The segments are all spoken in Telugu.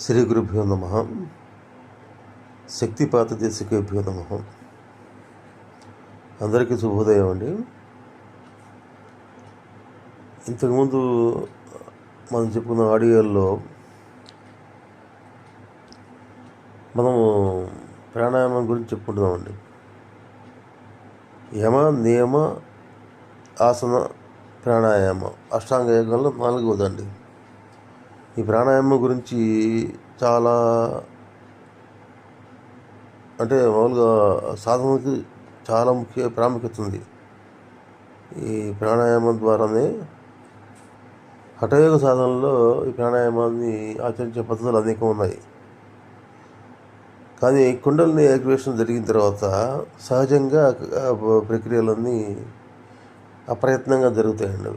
శ్రీ గురుభ్యో నమః. శక్తిపాత దేశికేభ్యో నమః. అందరికీ శుభోదయం అండి. ఇంతకుముందు మనం చెప్పుకున్న ఆడియోల్లో మనము ప్రాణాయామం గురించి చెప్పుకుంటున్నామండి. యమ, నియమ, ఆసన, ప్రాణాయామ అష్టాంగ యోగంలో 4వదండి. ఈ ప్రాణాయామం గురించి చాలా అంటే మామూలుగా సాధనకి చాలా ముఖ్య ప్రాముఖ్యత ఉంది. ఈ ప్రాణాయామం ద్వారానే హఠయోగ సాధనలో ఈ ప్రాణాయామాన్ని ఆచరించే పద్ధతులు అనేకం ఉన్నాయి. కానీ కుండలిని యాక్టివేషన్ జరిగిన తర్వాత సహజంగా ప్రక్రియలన్నీ అప్రయత్నంగా జరుగుతాయండి.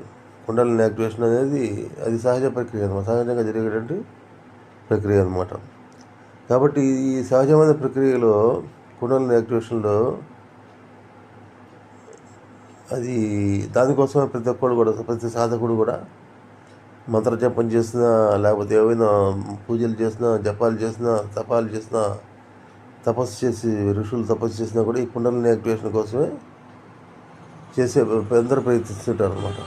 కుండలిని యాక్టివేషన్ అనేది అది సహజ ప్రక్రియ అనమాట, సహజంగా జరిగేటువంటి ప్రక్రియ అనమాట. కాబట్టి ఈ సహజమైన ప్రక్రియలో కుండలిని యాక్టివేషన్లో అది దానికోసమే ప్రతి ఒక్కడు కూడా, ప్రతి సాధకుడు కూడా మంత్రజపం చేసినా, లేకపోతే ఏవైనా పూజలు చేసినా, జపాలు చేసినా, తపాలు చేసినా, తపస్సు చేసి ఋషులు తపస్సు చేసినా కూడా ఈ కుండలిని యాక్టివేషన్ కోసమే అందరూ ప్రయత్నిస్తుంటారు అనమాట.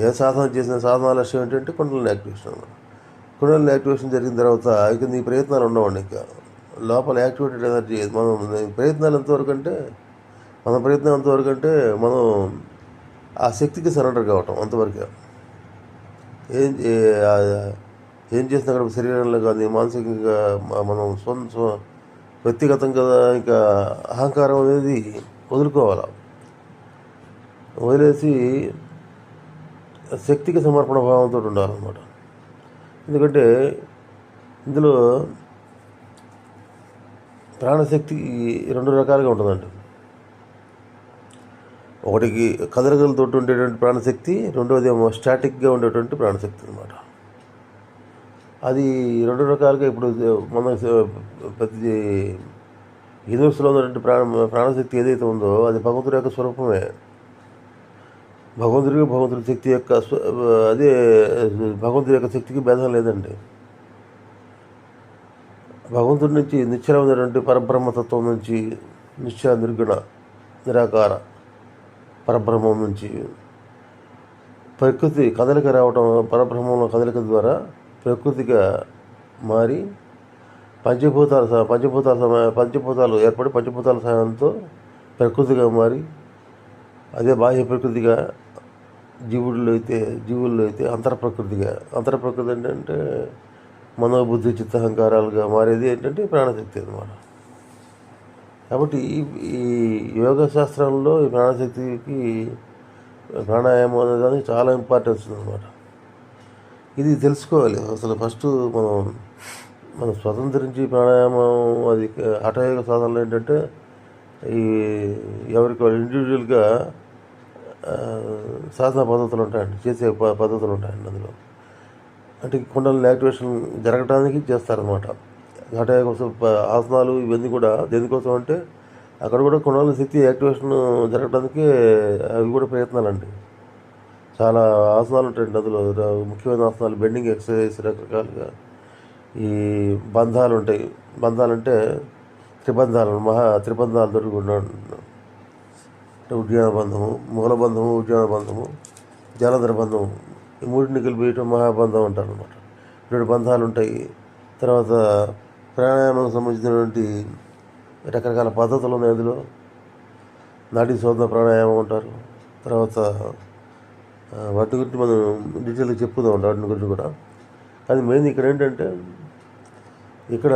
ఏ సాధన చేసిన సాధన లక్ష్యం ఏంటంటే కుండలిని యాక్టివేషన్ అనమాట. కుండలిని యాక్టివేషన్ జరిగిన తర్వాత ఇక నీ ప్రయత్నాలు ఉండవండి. ఇంకా లోపల యాక్టివేటెడ్ ఎనర్జీ మనం ప్రయత్నాలు ఎంతవరకు అంటే మనం ఆ శక్తికి సరెండర్ కావటం అంతవరకే. ఏం చేసినా కూడా శరీరంలో కానీ మానసికంగా మనం వ్యక్తిగతంగా ఇంకా అహంకారం అనేది వదులుకోవాలి. వదిలేసి శక్తికి సమర్పణ భావంతో ఉండాలన్నమాట. ఎందుకంటే ఇందులో ప్రాణశక్తి 2 రకాలుగా ఉంటుందండి. ఒకటికి కదలికలతో ఉండేటువంటి ప్రాణశక్తి, రెండవది ఏమో స్టాటిక్గా ఉండేటువంటి ప్రాణశక్తి అనమాట. అది 2 రకాలుగా ఇప్పుడు మన ప్రతి యూనివర్స్లో ఉన్నటువంటి ప్రాణశక్తి ఏదైతే ఉందో అది భగవంతుడి యొక్క స్వరూపమే. భగవంతుడి శక్తి యొక్క అదే భగవంతుడి యొక్క శక్తికి భేదం లేదండి. భగవంతుడి నుంచి నిశ్చలమైనటువంటి పరబ్రహ్మతత్వం నుంచి, నిశ్చల నిర్గుణ నిరాకార పరబ్రహ్మం నుంచి ప్రకృతి కదలిక రావటం, పరబ్రహ్మంలో కదలిక ద్వారా ప్రకృతిగా మారి పంచభూతాలు ఏర్పడి పంచభూతాల సహాయంతో ప్రకృతిగా మారి, అదే బాహ్య ప్రకృతిగా జీవుల్లో అయితే అంతరప్రకృతి ఏంటంటే మనోబుద్ధి చిత్తహంకారాలుగా మారేది ఏంటంటే ప్రాణశక్తి అన్నమాట. కాబట్టి ఈ యోగ శాస్త్రంలో ఈ ప్రాణశక్తికి ప్రాణాయామం అనే దానికి చాలా ఇంపార్టెన్స్ ఉందన్నమాట. ఇది తెలుసుకోవాలి అసలు. ఫస్ట్ మనం స్వతంత్రించి ప్రాణాయామం అది హఠయోగ సాధనలు ఏంటంటే ఈ ఎవరికి వాళ్ళు ఇండివిజువల్గా సాధన పద్ధతులు ఉంటాయండి, చేసే పద్ధతులు ఉంటాయండి. అందులో అంటే కుండలిని యాక్టివేషన్ జరగడానికి చేస్తారనమాట. హఠయోగ ఆసనాలు ఇవన్నీ కూడా దేనికోసం అంటే అక్కడ కూడా కుండలిని శక్తి యాక్టివేషన్ జరగడానికి అవి కూడా ప్రయత్నాలండి. చాలా ఆసనాలు ఉంటాయండి అందులో. ముఖ్యమైన ఆసనాలు, బెండింగ్ ఎక్సర్సైజ్ రకరకాలుగా. ఈ బంధాలు ఉంటాయి. బంధాలంటే త్రిబంధాలు దొరుకుతున్నాడు. ఉద్యాన బంధము, మూలబంధము, ఉద్యాన బంధము, జలధర బంధము, ఈ మూడింటిని కలిపేయటం మహాబంధం అంటారు అనమాట. 2 బంధాలు ఉంటాయి. తర్వాత ప్రాణాయామానికి సంబంధించినటువంటి రకరకాల పద్ధతులు ఉన్నాయి అందులో. నాడీ శోధన ప్రాణాయామం అంటారు. తర్వాత వాటి గురించి మనం డీటెయిల్గా చెప్పుదాం వాటి గురించి కూడా. కానీ మెయిన్ ఇక్కడ ఏంటంటే ఇక్కడ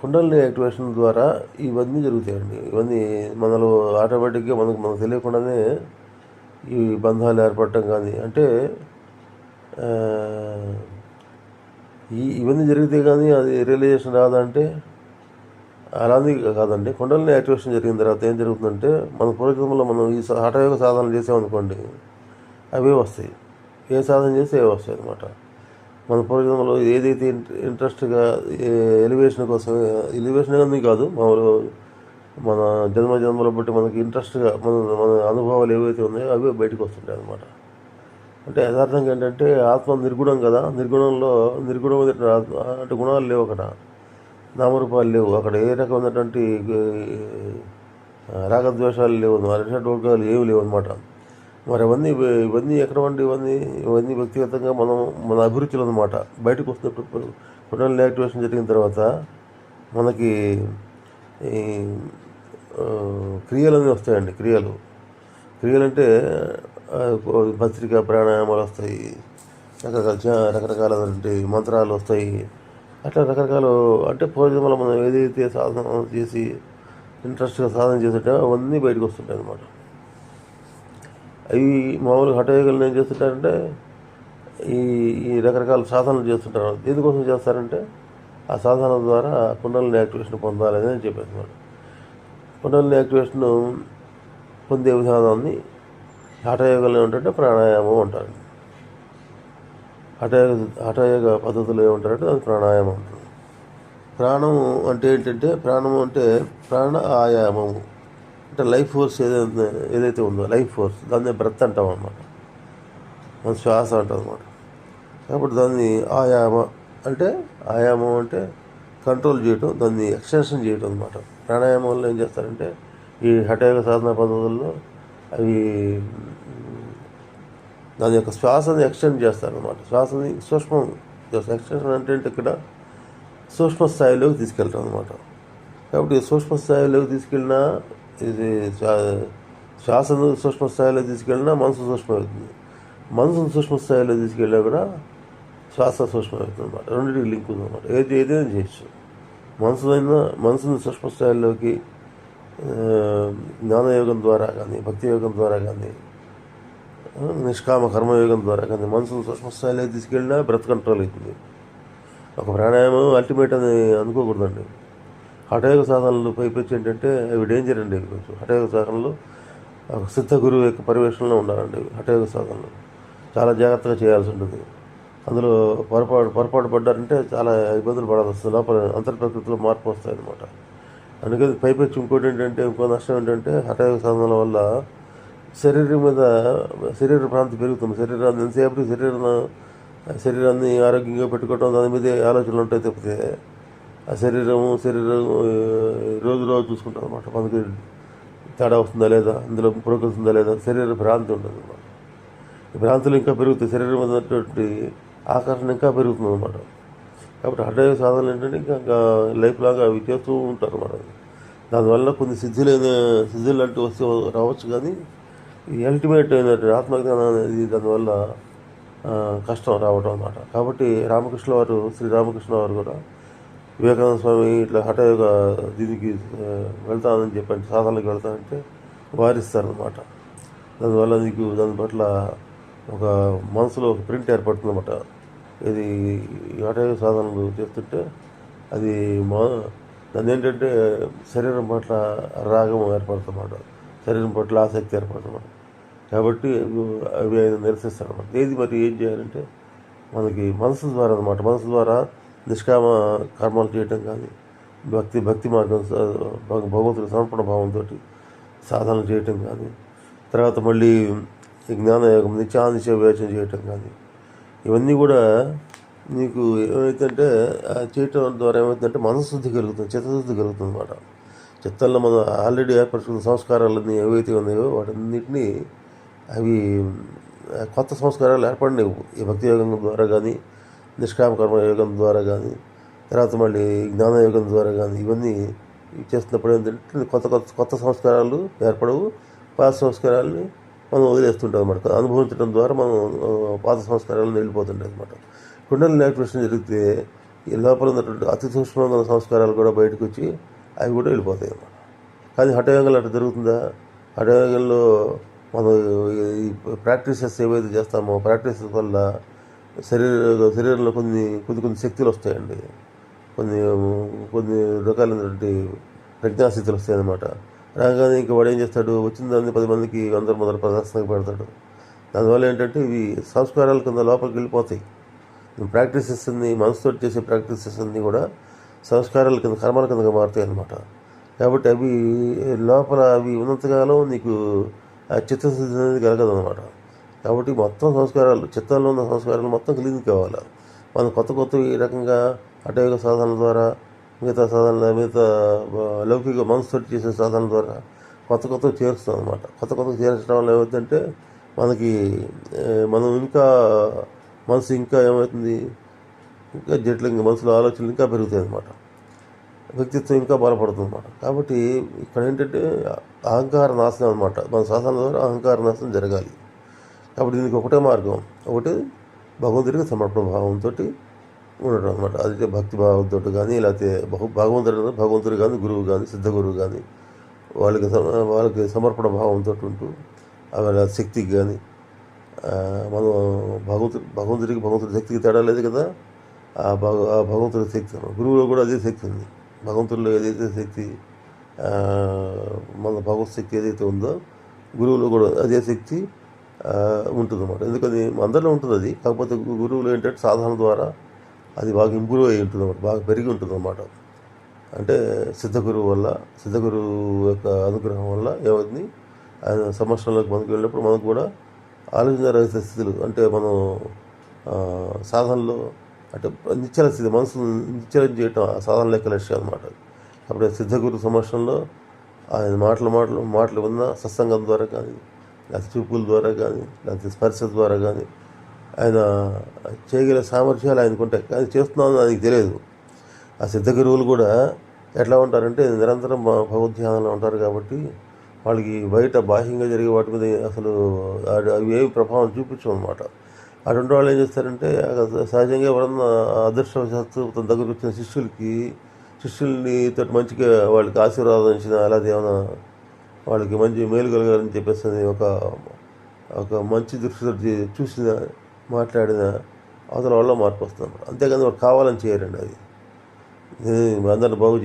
కుండలిని యాక్టివేషన్ ద్వారా ఇవన్నీ జరుగుతాయండి. ఇవన్నీ మనలో ఆటోమేటిక్గా మనకు తెలియకుండానే ఈ బంధాలు ఏర్పడటం కానీ అంటే ఇవన్నీ జరిగితే కానీ అది రియలైజేషన్ రాదంటే అలానే కాదండి. కుండలిని యాక్టివేషన్ జరిగిన తర్వాత ఏం జరుగుతుందంటే మన పూర్వజన్మలో మనం ఈ హఠయోగ సాధనలు చేసామనుకోండి అవే వస్తాయి. ఏ సాధన చేస్తే అవే వస్తాయి అన్నమాట. మన పూర్వజన్మలో ఏదైతే ఇంట్రెస్ట్గా ఎలివేషన్ కోసం, ఎలివేషన్ అనేది కాదు, మామూలు మన జన్మలో బట్టి మనకి ఇంట్రెస్ట్గా మన అనుభవాలు ఏవైతే ఉన్నాయో అవే బయటకు వస్తుంటాయి అన్నమాట. అంటే యథార్థంగా ఏంటంటే ఆత్మ నిర్గుణం కదా, నిర్గుణం అంటే గుణాలు లేవు అక్కడ, నామరూపాలు లేవు అక్కడ, ఏ రకమైనటువంటి రాగద్వేషాలు లేవు, అరిషడ్వర్గాలు ఏమి లేవు అనమాట. మరి ఇవన్నీ ఎక్కడ వండి ఇవన్నీ వ్యక్తిగతంగా మన అభిరుచులు అనమాట. బయటకు వస్తున్నప్పుడు పొటెన్షియల్ యాక్టివేషన్ జరిగిన తర్వాత మనకి ఈ క్రియలన్నీ వస్తాయండి. క్రియలు అంటే భస్త్రిక ప్రాణాయామాలు వస్తాయి, రకరకాలైనటువంటి మంత్రాలు వస్తాయి. అట్లా రకరకాలు అంటే పూర్వజన్మలో మనం ఏదైతే సాధన చేసి ఇంట్రెస్ట్గా సాధన చేస్తుంటే అవన్నీ బయటకు వస్తుంటాయి అన్నమాట. అవి మామూలుగా హఠయోగులు ఏం చేస్తుంటారంటే ఈ రకరకాల సాధనలు చేస్తుంటారు. దేనికోసం చేస్తారంటే ఆ సాధన ద్వారా కుండలిని యాక్టివేషన్ పొందాలని అని చెప్పేసి కుండలిని యాక్టివేషన్ పొందే విధానాన్ని హఠయోగంలో ఏంటంటే ప్రాణాయామం అంటారు. హఠయోగ పద్ధతులు ఏమంటారంటే అది ప్రాణాయామం అంటారు. ప్రాణము అంటే ఏంటంటే ప్రాణ ఆయామము అంటే లైఫ్ ఫోర్స్ ఏదైతే ఉందో లైఫ్ ఫోర్స్, దాన్ని బ్రెత్ అంటాం అన్నమాట, మన శ్వాస అంటాం అన్నమాట. కాబట్టి దాన్ని ఆయామం అంటే కంట్రోల్ చేయటం, దాన్ని ఎక్స్టెన్షన్ చేయటం అనమాట. ప్రాణాయామంలో ఏం చేస్తారంటే ఈ హఠయోగ సాధన పద్ధతుల్లో అవి దాని యొక్క శ్వాసని ఎక్స్టెండ్ చేస్తారనమాట. శ్వాసని సూక్ష్మం చేస్తారు. ఎక్స్టెన్షన్ అంటే ఇక్కడ సూక్ష్మ స్థాయిలోకి తీసుకెళ్తాం అనమాట. కాబట్టి సూక్ష్మ స్థాయిలోకి తీసుకెళ్ళినా ఇది శ్వాసను సూక్ష్మ స్థాయిలో తీసుకెళ్ళినా మనసు సూక్ష్మమవుతుంది, మనసును సూక్ష్మ స్థాయిలో తీసుకెళ్ళినా కూడా శ్వాస సూక్ష్మమవుతుంది అనమాట. రెండింటికి లింక్ ఉందన్నమాట. ఏదైనా చేయొచ్చు. మనసుని సూక్ష్మ స్థాయిలోకి జ్ఞానయోగం ద్వారా కానీ, భక్తి యోగం ద్వారా కానీ, నిష్కామ కర్మయోగం ద్వారా కానీ మనసును సూక్ష్మ స్థాయిలోకి తీసుకెళ్ళినా బ్రెత్ కంట్రోల్ అవుతుంది. ఒక ప్రాణాయామం అల్టిమేట్ అని అనుకోకూడదండి. హఠయోగ సాధనలు పైపెచ్చి ఏంటంటే అవి డేంజర్ అండి. కొంచెం హఠయోగ సాధనలు సిద్ధ గురువు యొక్క పర్యవేక్షణలో ఉండాలండి. హఠయోగ సాధనలు చాలా జాగ్రత్తగా చేయాల్సి ఉంటుంది. అందులో పొరపాటు పడ్డారంటే చాలా ఇబ్బందులు పడాల్సి వస్తుంది. లోపల అంతర్ప్రకృతిలో మార్పు వస్తాయి అన్నమాట. అందుకని పైపెచ్చి ఇంకో నష్టం ఏంటంటే హఠయోగ సాధనల వల్ల శరీర భ్రాంతి పెరుగుతుంది. శరీరాన్ని ఎంతసేపు శరీరాన్ని ఆరోగ్యంగా పెట్టుకోవటం, దాని మీదే ఆలోచనలు ఉంటాయి తప్పితే ఆ శరీరం రోజు చూసుకుంటాం అన్నమాట. మనకి తేడా వస్తుందా లేదా, అందులో ప్రోగ్రెస్ ఉందా లేదా, శరీర భ్రాంతి ఉంటుంది అన్నమాట. ఈ భ్రాంతులు ఇంకా పెరుగుతాయి, శరీరం ఉన్నటువంటి ఆకర్షణ ఇంకా పెరుగుతుంది అన్నమాట. కాబట్టి హఠయోగ సాధనలు ఏంటంటే ఇంకా లైఫ్ లాగా అవి చేస్తూ ఉంటారు అన్నమాట. దానివల్ల కొన్ని సిద్ధులు అంటూ వస్తే రావచ్చు, కానీ ఈ అల్టిమేట్ అయినటువంటి ఆత్మజ్ఞానం అనేది దానివల్ల కష్టం రావటం అన్నమాట. కాబట్టి శ్రీరామకృష్ణ వారు కూడా వివేకానంద స్వామి ఇట్లా హఠయోగ దీనికి వెళ్తానని చెప్పండి, సాధనలకు వెళ్తానంటే వారిస్తారనమాట. దానివల్ల నీకు దాని పట్ల ఒక మనసులో ఒక ప్రింట్ ఏర్పడుతుందన్నమాట. ఇది హఠయోగ సాధనలు చేస్తుంటే అది దాన్ని ఏంటంటే శరీరం పట్ల రాగం ఏర్పడుతుందన్నమాట, శరీరం పట్ల ఆసక్తి ఏర్పడుతుందన్నమాట. కాబట్టి అవి ఆయన నిరసిస్తారన్నమాట. మరి ఏం చేయాలంటే మనకి మనసు ద్వారా నిష్కామ కర్మలు చేయటం కానీ, భక్తి మార్గం భగవంతుడి సమర్పణ భావంతో సాధనలు చేయటం కానీ, తర్వాత మళ్ళీ జ్ఞానయోగం నిత్యానిత్య వివేచన చేయటం కానీ, ఇవన్నీ కూడా నీకు ఏమవుతుందంటే చేయటం ద్వారా ఏమవుతుందంటే మనశుద్ధి కలుగుతుంది, చిత్తశుద్ధి కలుగుతుంది అన్నమాట. చిత్తంలో మనం ఆల్రెడీ ఏర్పరచుకున్న సంస్కారాలన్నీ ఏవైతే ఉన్నాయో వాటన్నిటినీ అవి కొత్త సంస్కారాలు ఏర్పడినవి ఈ భక్తి యోగం ద్వారా కానీ, నిష్కామ కర్మయోగం ద్వారా కానీ, తర్వాత మళ్ళీ జ్ఞానయోగం ద్వారా కానీ, ఇవన్నీ చేస్తున్నప్పుడు ఏంటంటే కొత్త సంస్కారాలు ఏర్పడవు. పాత సంస్కారాలని మనం వదిలేస్తుంటాం అన్నమాట. అనుభవించడం ద్వారా మనం పాత సంస్కారాలను వెళ్ళిపోతుంటాయి అన్నమాట. కుండలిని యాక్టివేషన్ జరిగితే ఈ లోపల ఉన్నటువంటి అతి సూక్ష్మంగా ఉన్న సంస్కారాలు కూడా బయటకు వచ్చి అవి కూడా వెళ్ళిపోతాయి అన్నమాట. కానీ హఠయోగంలో అట్లా జరుగుతుందా? హఠయోగంలో మనం ఈ ప్రాక్టీసెస్ ఏవైతే చేస్తామో ప్రాక్టీసెస్ వల్ల శరీరంలో కొన్ని శక్తులు వస్తాయండి, కొన్ని రకాలైనటువంటి ప్రజ్ఞాస్థితులు వస్తాయి అన్నమాట. రాగానే ఇంకా వాడు ఏం చేస్తాడు, వచ్చిన దాన్ని 10 మందికి 100 మొదలు ప్రదర్శనకు పెడతాడు. దానివల్ల ఏంటంటే ఇవి సంస్కారాల కింద లోపలికి వెళ్ళిపోతాయి. ప్రాక్టీసెస్ అన్ని మనసుతో చేసే ప్రాక్టీసెస్ అన్నీ కూడా సంస్కారాల కింద కర్మల కిందగా మారుతాయి అన్నమాట. కాబట్టి అవి ఉన్నంతకాలం నీకు చిత్తశుద్ధి అనేది కలగదు అనమాట. కాబట్టి మొత్తం సంస్కారాలు, చిత్తంలో ఉన్న సంస్కారాలు మొత్తం క్లీన్ కావాలి. మనం కొత్త ఈ రకంగా అటవిక సాధనల ద్వారా, మిగతా లౌకిక మనసుతో చేసే సాధనల ద్వారా కొత్త చేరుస్తాం అనమాట. కొత్త చేర్చడం వల్ల ఏమవుతుందంటే మనకి మనం మనసు ఇంకా ఏమవుతుంది, ఇంకా జటిలంగా మనసులో ఆలోచనలు ఇంకా పెరుగుతాయి అన్నమాట. వ్యక్తిత్వం ఇంకా బలపడుతుంది అన్నమాట. కాబట్టి ఇక్కడ ఏంటంటే అహంకార నాశనం అనమాట. మన సాధన ద్వారా అహంకార నాశనం జరగాలి. కాబట్టి దీనికి ఒకటే మార్గం, భగవంతుడికి సమర్పణ భావంతో ఉండడం అనమాట. అది భక్తి భావంతో కానీ, లేకపోతే భగవంతుడు కానీ, గురువు కానీ, సిద్ధ గురువు కానీ వాళ్ళకి సమర్పణ భావంతో ఉంటూ అవి శక్తికి కానీ మనం భగవంతుడి శక్తికి తేడా లేదు కదా. ఆ భగవంతుడి శక్తి, గురువులో కూడా అదే శక్తి ఉంది. భగవంతుడిలో ఏదైతే శక్తి, మన భగవత్ శక్తి ఏదైతే ఉందో గురువులో కూడా అదే శక్తి ఉంటుంది అన్నమాట. ఎందుకని అందరిలో ఉంటుంది అది. కాకపోతే గురువులు ఏంటంటే సాధన ద్వారా అది బాగా ఇంప్రూవ్ అయ్యి ఉంటుంది అన్నమాట, బాగా పెరిగి ఉంటుంది అన్నమాట. అంటే సిద్ధగురువు యొక్క అనుగ్రహం వల్ల ఏమవుతుంది, ఆయన సమస్యలోకి మనకు వెళ్ళినప్పుడు మనకు కూడా ఆలోచన రహిత స్థితులు, అంటే మనం సాధనలో అంటే నిశ్చల స్థితి, మనసు నిశ్చలం చేయటం ఆ సాధన లెక్క లక్ష్యం అనమాట. అప్పుడు సిద్ధగురు సమస్యల్లో ఆయన మాటలు ఉన్న సత్సంగం ద్వారా కానీ, లేకపోతే చూపుల ద్వారా కానీ, లేకపోతే స్పర్శ ద్వారా కానీ ఆయన చేయగల సామర్థ్యాలు ఆయనకు ఉంటాయి. కానీ చేస్తున్నామని ఆయనకు తెలియదు. ఆ సిద్ధగురువులు కూడా ఎట్లా ఉంటారంటే నిరంతరం భగవద్ధ్యానంలో ఉంటారు. కాబట్టి వాళ్ళకి బయట బాహ్యంగా జరిగే వాటి మీద అసలు అవి ఏమి ప్రభావం చూపించవు అనమాట. అటువంటి వాళ్ళు ఏం చేస్తారంటే సహజంగా ఎవరన్నా అదృష్టవశాత్తు తన దగ్గరకు వచ్చిన శిష్యుల్ని తోటి మంచిగా వాళ్ళకి ఆశీర్వాదం ఇచ్చిన, అలాగే ఏమైనా వాళ్ళకి మంచి మేలు కలగాలని చెప్పేసి ఒక మంచి దృష్టితో చూసిన, మాట్లాడిన అవతల వాళ్ళ మార్పు వస్తుంది. అంతేకాని వాడు కావాలని చేయరండి. అది అందరిని బాగు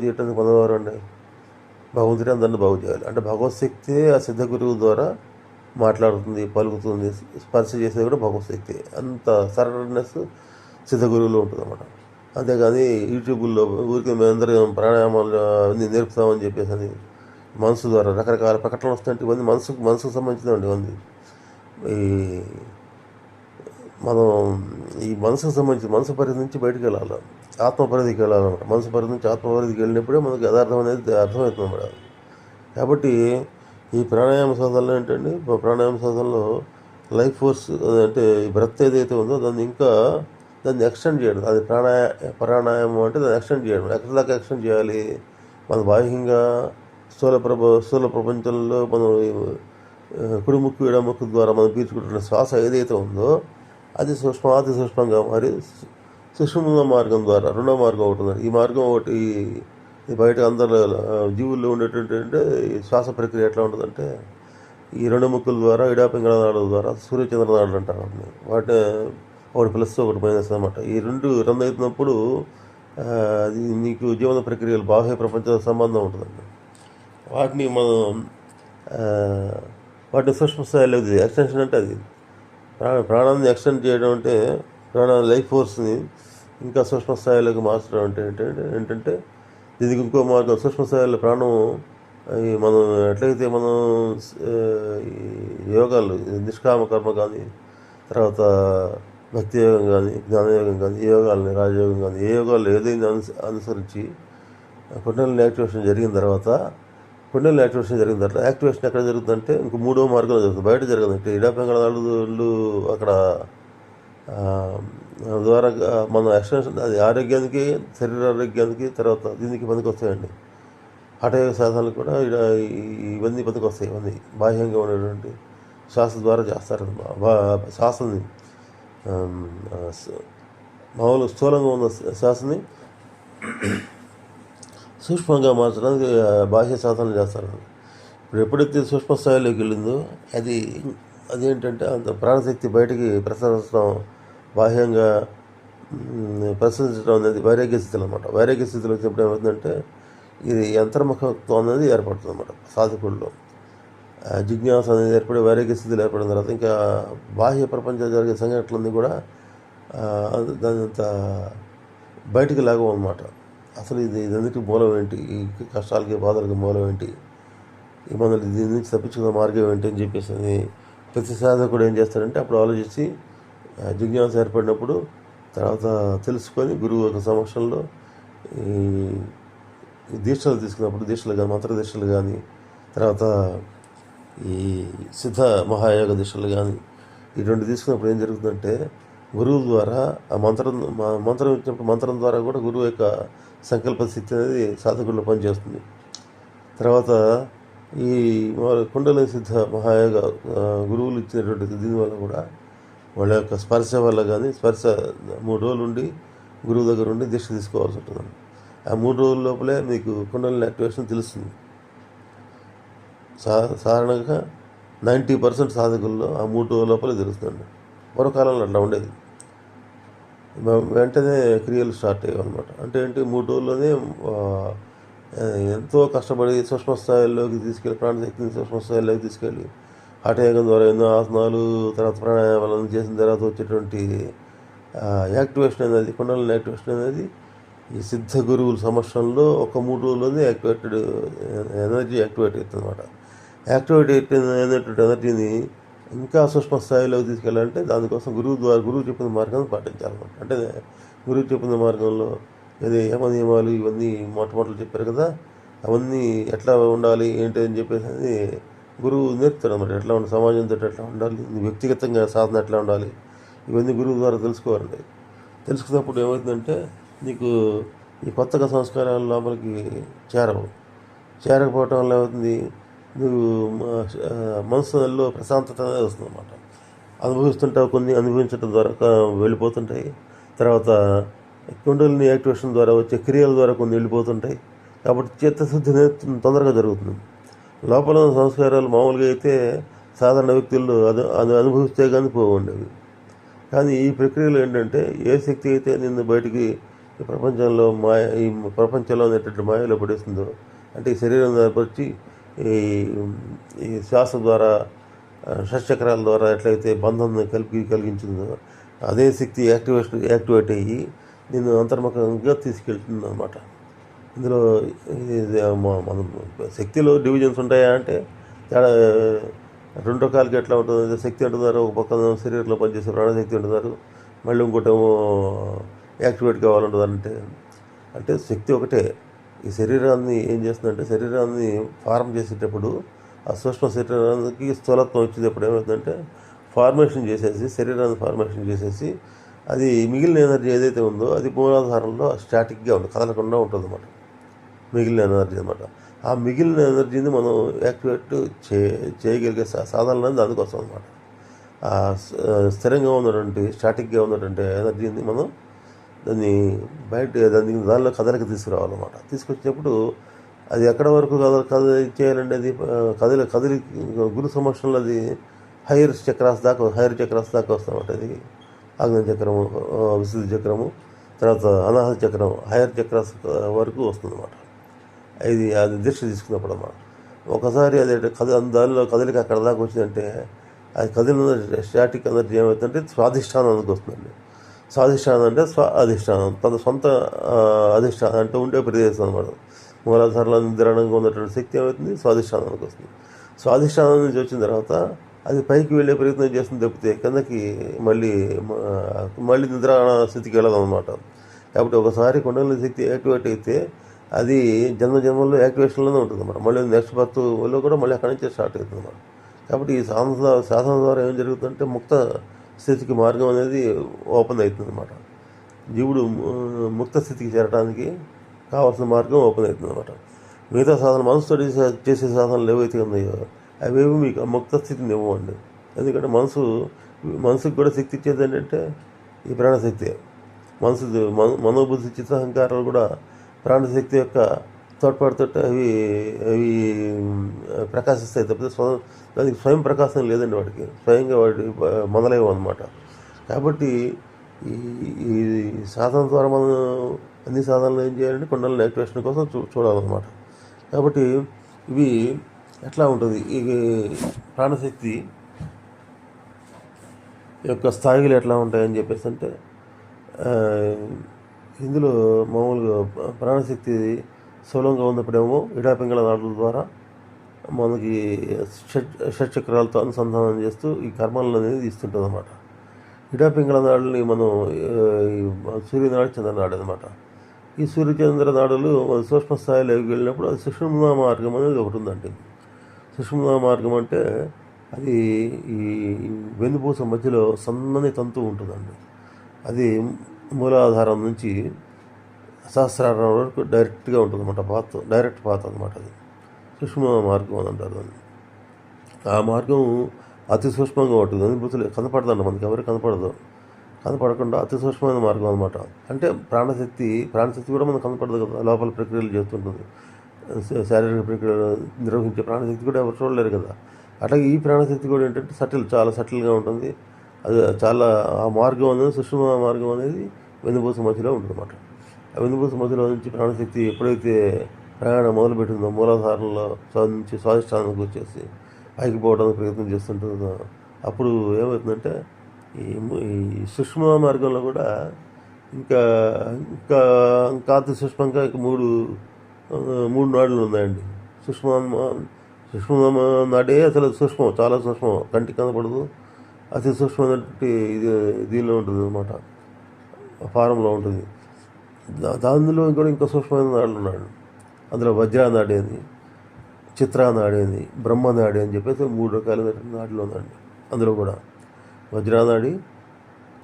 చేయటానికి పొందవారు అండి. భగవంతుడే అందరిని బాగు చేయాలి అంటే భగవత్శక్తి ఆ సిద్ధ గురువు ద్వారా మాట్లాడుతుంది, పలుకుతుంది, స్పర్శ చేసేది కూడా భగవత్శక్తి. అంత సరళనెస్ సిద్ధ గురువులో ఉంటుంది అన్నమాట. అంతేగాని యూట్యూబుల్లో ఊరికి మేమందరం ప్రాణాయామాలు అన్నీ నేర్పుతామని చెప్పేసి అని మనసు ద్వారా రకరకాల ప్రకటనలు వస్తాయంటే ఇవన్నీ మనసుకు సంబంధించినవండి. ఇవన్నీ మనం ఈ మనసుకు సంబంధించి మనసు పరిధి నుంచి బయటకు వెళ్ళాలి, ఆత్మ పరిధికి వెళ్ళాలన్నమాట. మనసు పరిధి నుంచి ఆత్మ పరిధికి వెళ్ళినప్పుడే మనకు యథార్థం అనేది అర్థమవుతుంది అన్నమాట. కాబట్టి ఈ ప్రాణాయామ సాధనలో ఏంటంటే, ప్రాణాయామ సాధనలో లైఫ్ ఫోర్స్ అంటే బ్రెత్ ఏదైతే ఉందో దాన్ని ఎక్స్టెండ్ చేయడం. అది ప్రాణాయామం అంటే దాన్ని ఎక్స్టెండ్ చేయడం. ఎక్కడి దాకా ఎక్స్టెండ్ చేయాలి? మన బాహ్యంగా స్థూల ప్రపంచంలో మనం కుడిముక్కు ఎడముక్కు ద్వారా మనం పీల్చుకుంటున్న శ్వాస ఏదైతే ఉందో అది అతి సూక్ష్మంగా మరి సూక్ష్మ మార్గం ద్వారా రెండో మార్గం ఒకటి ఉంది. ఈ మార్గం ఒకటి బయట అందరు జీవుల్లో ఉండేటువంటి అంటే ఈ శ్వాస ప్రక్రియ ఎట్లా ఉంటుందంటే ఈ రెండు ముక్కుల ద్వారా ఇడాపింగళ నాడుల ద్వారా సూర్యచంద్ర నాడులు అంటారు వాటిని. ఒకటి ప్లస్ ఒకటి మైనస్ అనమాట. ఈ రెండు రన్ అవుతున్నప్పుడు నీకు జీవన ప్రక్రియలు బాహ్య ప్రపంచంతో సంబంధం ఉంటుందండి. వాటిని సూక్ష్మ స్థాయిలో ఎక్స్టెన్షన్ అంటే అది ప్రాణాన్ని ఎక్స్టెండ్ చేయడం అంటే లైఫ్ ఫోర్స్ని ఇంకా సూక్ష్మ స్థాయిలోకి మార్చడం అంటే ఏంటంటే దీనికి ఇంకో మార్గం. సూక్ష్మ స్థాయిలో ప్రాణం మనం ఎట్లయితే మనం యోగాలు నిష్కామ కర్మ కానీ, తర్వాత భక్తి యోగం కానీ, జ్ఞానయోగం కానీ, ఏ యోగాలని రాజయోగం కానీ, ఏ యోగాలు ఏదైనా అనుసరించి కుండలిని యాక్టివేషన్ జరిగిన తర్వాత యాక్టివేషన్ ఎక్కడ జరుగుతుందంటే ఇంకో మూడో మార్గంలో జరుగుతుంది, బయట జరగదంటే ఇడాపింగళ నాడులు అక్కడ ద్వారా మన ఎక్స్టెన్షన్ అది ఆరోగ్యానికి, శరీర ఆరోగ్యానికి, తర్వాత దీనికి పనికి వస్తాయండి. హఠయోగ సాధనలు కూడా ఇవన్నీ పనికి వస్తాయి. ఇవన్నీ బాహ్యంగా ఉండేటువంటి శ్వాస ద్వారా చేస్తారు. శ్వాసని మామూలు స్థూలంగా ఉన్న శ్వాసని సూక్ష్మంగా మార్చడానికి బాహ్య సాధనలు చేస్తారు. ఇప్పుడు ఎప్పుడైతే సూక్ష్మ స్థాయిలోకి వెళ్ళిందో అదేంటంటే అంత ప్రాణశక్తి బయటికి ప్రసరించడం, బాహ్యంగా ప్రసరించడం అనేది వైరాగ్య స్థితిలో అనమాట. వైరాగ్య స్థితిలో వచ్చినప్పుడు ఏమవుతుందంటే ఇది యంత్రముఖత్వం అనేది ఏర్పడుతుంది అన్నమాట. సాధకుల్లో జిజ్ఞాస అనేది ఏర్పడి వైరాగ్య స్థితిలో ఏర్పడిన తర్వాత ఇంకా బాహ్య ప్రపంచంలో జరిగే సంఘటనలన్నీ కూడా దాని అంత బయటికి లాగవు అన్నమాట. అసలు ఇదన్నిటికీ మూలం ఏంటి, ఈ కష్టాలకి బాధలకి మూలం ఏంటి, ఈ మనల్ని దీని నుంచి తప్పించుకున్న మార్గం ఏంటి అని చెప్పేసి ప్రతి సాధకుడు ఏం చేస్తాడంటే అప్పుడు ఆలోచించి జిజ్ఞాస ఏర్పడినప్పుడు తర్వాత తెలుసుకొని గురువు యొక్క సమక్షంలో ఈ దీక్షలు తీసుకున్నప్పుడు దీక్షలు కానీ మంత్ర దీక్షలు కానీ తర్వాత ఈ సిద్ధ మహాయోగ దీక్షలు కానీ ఇటువంటి తీసుకున్నప్పుడు ఏం జరుగుతుందంటే గురువు ద్వారా ఆ మంత్రం ఇచ్చినప్పుడు మంత్రం ద్వారా కూడా గురువు యొక్క సంకల్ప శక్తి అనేది సాధకుల్లో పనిచేస్తుంది. తర్వాత ఈ కుండలి సిద్ధ మహాయోగ గురువులు ఇచ్చినటువంటి దీనివల్ల కూడా వాళ్ళ యొక్క స్పర్శ వల్ల కానీ 3 రోజులు ఉండి గురువు దగ్గర ఉండి దీక్ష తీసుకోవాల్సి ఉంటుంది. ఆ 3 రోజుల లోపలే మీకు కుండలిని యాక్టివేషన్ తెలుస్తుంది. సాధారణంగా 90% సాధకుల్లో ఆ 3 రోజుల లోపలే తెలుస్తుంది. పూర్వకాలంలో అట్లా ఉండేది. వెంటనే క్రియలు స్టార్ట్ అయ్యాయి అనమాట. అంటే ఏంటి 3 రోజుల్లోనే ఎంతో కష్టపడి సూక్ష్మ స్థాయిల్లోకి తీసుకెళ్ళి ప్రాణశక్తిని సూక్ష్మ స్థాయిలోకి తీసుకెళ్ళి హఠయోగం ద్వారా ఎన్నో ఆసనాలు తర్వాత ప్రాణాయామాలను చేసిన తర్వాత వచ్చేటువంటి యాక్టివేషన్ అనేది కుండలిని యాక్టివేషన్ అనేది ఈ సిద్ధ గురువుల సమక్షంలో ఒక 3 రోజుల్లోనే ఎనర్జీ యాక్టివేట్ అవుతుంది అనమాట. యాక్టివేట్ అయినటువంటి ఎనర్జీని ఇంకా సూక్ష్మ స్థాయిలోకి తీసుకెళ్ళాలంటే దానికోసం గురువు చెప్పిన మార్గాన్ని పాటించాలన్నమాట. అంటే గురువు చెప్పిన మార్గంలో ఏది యమ నియమాలు ఇవన్నీ మొట్టమొదటి చెప్పారు కదా, అవన్నీ ఎట్లా ఉండాలి ఏంటి అని చెప్పేసి గురువు నేర్పుతాడు అన్నమాట. ఎట్లా ఉండాలి, సమాజంతో ఎట్లా ఉండాలి, వ్యక్తిగతంగా సాధన ఎట్లా ఉండాలి, ఇవన్నీ గురువు ద్వారా తెలుసుకోవాలండి. తెలుసుకున్నప్పుడు ఏమవుతుందంటే నీకు ఈ కొత్తగా సంస్కారాల లోపలికి చేరకపోవటం వల్ల ఏమవుతుంది, నువ్వు మనసులో ప్రశాంతత వస్తుంది అన్నమాట. అనుభవిస్తుంటావు, కొన్ని అనుభవించడం ద్వారా వెళ్ళిపోతుంటాయి. తర్వాత కుండలిని యాక్టివేషన్ ద్వారా వచ్చే క్రియల ద్వారా కొన్ని వెళ్ళిపోతుంటాయి. కాబట్టి చిత్తశుద్ధి తొందరగా జరుగుతుంది. లోపల సంస్కారాలు మామూలుగా అయితే సాధారణ వ్యక్తుల్లో అది అనుభవిస్తే కానీ పోవండేవి. కానీ ఈ ప్రక్రియలో ఏంటంటే ఏ శక్తి అయితే నిన్ను బయటికి ఈ ప్రపంచంలో అనేటువంటి మాయలో పడేస్తుందో, అంటే ఈ శరీరం ఏర్పరిచి ఈ శ్వాస ద్వారా షట్చక్రాల ద్వారా ఎట్లయితే బంధాన్ని కలిగించిందో అదే శక్తి యాక్టివేట్ అయ్యి నేను అంతర్ముఖంగా తీసుకెళ్తుంది అన్నమాట. ఇందులో మనం శక్తిలో డివిజన్స్ ఉంటాయా అంటే తేడా 2 రకాలకి ఎట్లా ఉంటుంది. శక్తి అంటున్నారు, ఒక పక్కన శరీరంలో పనిచేసే ప్రాణశక్తి అంటున్నారు, మళ్ళీ ఇంకోటేమో యాక్టివేట్ కావాలంటుంది. అంటే శక్తి ఒకటే. ఈ శరీరాన్ని ఏం చేస్తుందంటే శరీరాన్ని ఫార్మ్ చేసేటప్పుడు ఆ సూక్ష్మ శరీరానికి స్థూలత్వం వచ్చేటప్పుడు ఏమవుతుందంటే శరీరాన్ని ఫార్మేషన్ చేసేసి అది మిగిలిన ఎనర్జీ ఏదైతే ఉందో అది మూలాధారంలో స్టాటిక్గా ఉంటుంది, కదలకుండా ఉంటుంది అన్నమాట. మిగిలిన ఎనర్జీ అనమాట. ఆ మిగిలిన ఎనర్జీని మనం యాక్టివేట్ చేయగలిగే సాధనలు దానికోసం అనమాట. ఆ స్థిరంగా ఉన్నటువంటి స్టాటిక్గా ఉన్నటువంటి ఎనర్జీని మనం దానిలో కదలిక తీసుకురావాలన్నమాట. తీసుకొచ్చినప్పుడు అది ఎక్కడ వరకు చేయాలంటే అది కదిలి గురు సమక్షంలో అది హైయర్ చక్రాస్ దాకా వస్తామన్నమాట. అది ఆగ్నేయ చక్రము, విశుద్ధి చక్రము, తర్వాత అనాహత చక్రం, హైయర్ చక్రాస్ వరకు వస్తుందన్నమాట. అది దీక్ష తీసుకున్నప్పుడు అన్నమాట. ఒకసారి అది దానిలో కదలిక అక్కడ దాకా వచ్చిందంటే అది కదిలిన స్టాటిక్ ఎనర్జీ ఏమవుతుందంటే స్వాధిష్టానానికి వస్తుందండి. స్వాధిష్టానం అంటే అధిష్టానం, తన సొంత అధిష్టానం అంటే ఉండే ప్రదేశం అన్నమాట. మూలాధారంలో నిద్రాణంగా ఉన్నటువంటి శక్తి ఏమవుతుంది, స్వాధిష్టానానికి వస్తుంది. స్వాధిష్టానం నుంచి వచ్చిన తర్వాత అది పైకి వెళ్ళే ప్రయత్నం చేస్తుంది తప్పితే కిందకి మళ్ళీ నిద్రాణ స్థితికి వెళ్ళదన్నమాట. కాబట్టి ఒకసారి కుండలిని శక్తి యాక్టివేట్ అయితే అది జన్మల్లో యాక్టివేషన్లోనే ఉంటుంది అన్నమాట. మళ్ళీ నెక్స్ట్ బర్త్లో కూడా మళ్ళీ అక్కడి నుంచే స్టార్ట్ అవుతుంది అన్నమాట. కాబట్టి ఈ సాధన ద్వారా ఏం జరుగుతుందంటే ముక్త స్థితికి మార్గం అనేది ఓపెన్ అవుతుంది అన్నమాట. జీవుడు ముక్త స్థితికి చేరడానికి కావాల్సిన మార్గం ఓపెన్ అవుతుంది అన్నమాట. మిగతా సాధన మనసుతో చేసే సాధనలు ఏవైతే ఉన్నాయో అవేవి మీకు ముక్త స్థితిని ఇవ్వండి. ఎందుకంటే మనసుకు కూడా శక్తి ఇచ్చేది ఏంటంటే ఈ ప్రాణశక్తి. మనోబుద్ధి చిత్తహంకారాలు కూడా ప్రాణశక్తి యొక్క తోడ్పాటుతో అవి ప్రకాశిస్తాయి తప్పితే దానికి స్వయం ప్రకాశం లేదండి. వాటికి స్వయంగా వాటి మొదలయ్యవు అన్నమాట. కాబట్టి ఈ సాధన ద్వారా మనం అన్ని సాధనలు ఏం చేయాలంటే కుండలిని యాక్టివేషన్ కోసం చూడాలన్నమాట. కాబట్టి ఇవి ఎట్లా ఉంటుంది, ఈ ప్రాణశక్తి యొక్క స్థాయిలు ఎట్లా ఉంటాయని చెప్పేసి అంటే ఇందులో మామూలుగా ప్రాణశక్తి స్థూలంగా ఉన్నప్పుడేమో ఇడాపింగళ నాడుల ద్వారా మనకి షట్చక్రాలతో అనుసంధానం చేస్తూ ఈ కర్మలను అనేది ఇస్తుంటుంది అనమాట. ఇడాపింగళ నాడుల్ని మనం ఈ సూర్యనాడు చంద్రనాడు అనమాట. ఈ సూర్యచంద్ర నాడులు మన సూక్ష్మ స్థాయిలోకి వెళ్ళినప్పుడు అది సుషుమ్నా మార్గం అనేది ఒకటి ఉందండి. సుషుమ్నా మార్గం అంటే అది ఈ వెన్నుపూస మధ్యలో సన్నని తంతు ఉంటుందండి. అది మూలాధారం నుంచి సహస్రారం వరకు డైరెక్ట్గా ఉంటుంది అనమాట. డైరెక్ట్ పాత్ అనమాట. అది సూక్ష్మ మార్గం అని అంటారు దాన్ని. ఆ మార్గం అతి సూక్ష్మంగా ఉంటుంది. అనుభూతులు కనపడదండి, మనకి ఎవరికి కనపడకుండా అతి సూక్ష్మమైన మార్గం అనమాట. అంటే ప్రాణశక్తి కూడా మనకు కనపడదు కదా, లోపల ప్రక్రియలు చేస్తుంటుంది. శారీరక ప్రక్రియలు నిర్వహించే ప్రాణశక్తి కూడా ఎవరు చూడలేరు కదా. అట్లాగే ఈ ప్రాణశక్తి కూడా ఏంటంటే చాలా సటిల్గా ఉంటుంది. అది చాలా ఆ మార్గం అనేది సూక్ష్మ మార్గం అనేది వెన్నుపూస మధ్యలో ఉంటుంది అనమాట. ఆ వెన్నుపూస మధ్యలో నుంచి ప్రాణశక్తి ఎప్పుడైతే ప్రయాణం మొదలుపెట్టిందో మూలాధారంలో నుంచి స్వాధిష్టానానికి వచ్చేసి పైకి పోవడానికి ప్రయత్నం చేస్తుంటుందో అప్పుడు ఏమవుతుందంటే ఈ సూక్ష్మ మార్గంలో కూడా ఇంకా ఇంకా ఇంకా అతి సూక్ష్మంగా మూడు నాడులు ఉన్నాయండి. సూక్ష్మ నాడే అసలు సూక్ష్మం, చాలా సూక్ష్మం, కంటికి కనపడదు. అతి సూక్ష్మమైనటువంటి దీనిలో ఉంటుంది అనమాట, ఫారంలో ఉంటుంది. దానిలో కూడా ఇంకా సూక్ష్మమైన నాడులు ఉన్నాడు. అందులో వజ్రానాడి అని, చిత్రానాడి అని, బ్రహ్మనాడి అని చెప్పేసి 3 రకాల నాడులు ఉందండి. అందులో కూడా వజ్రానాడి,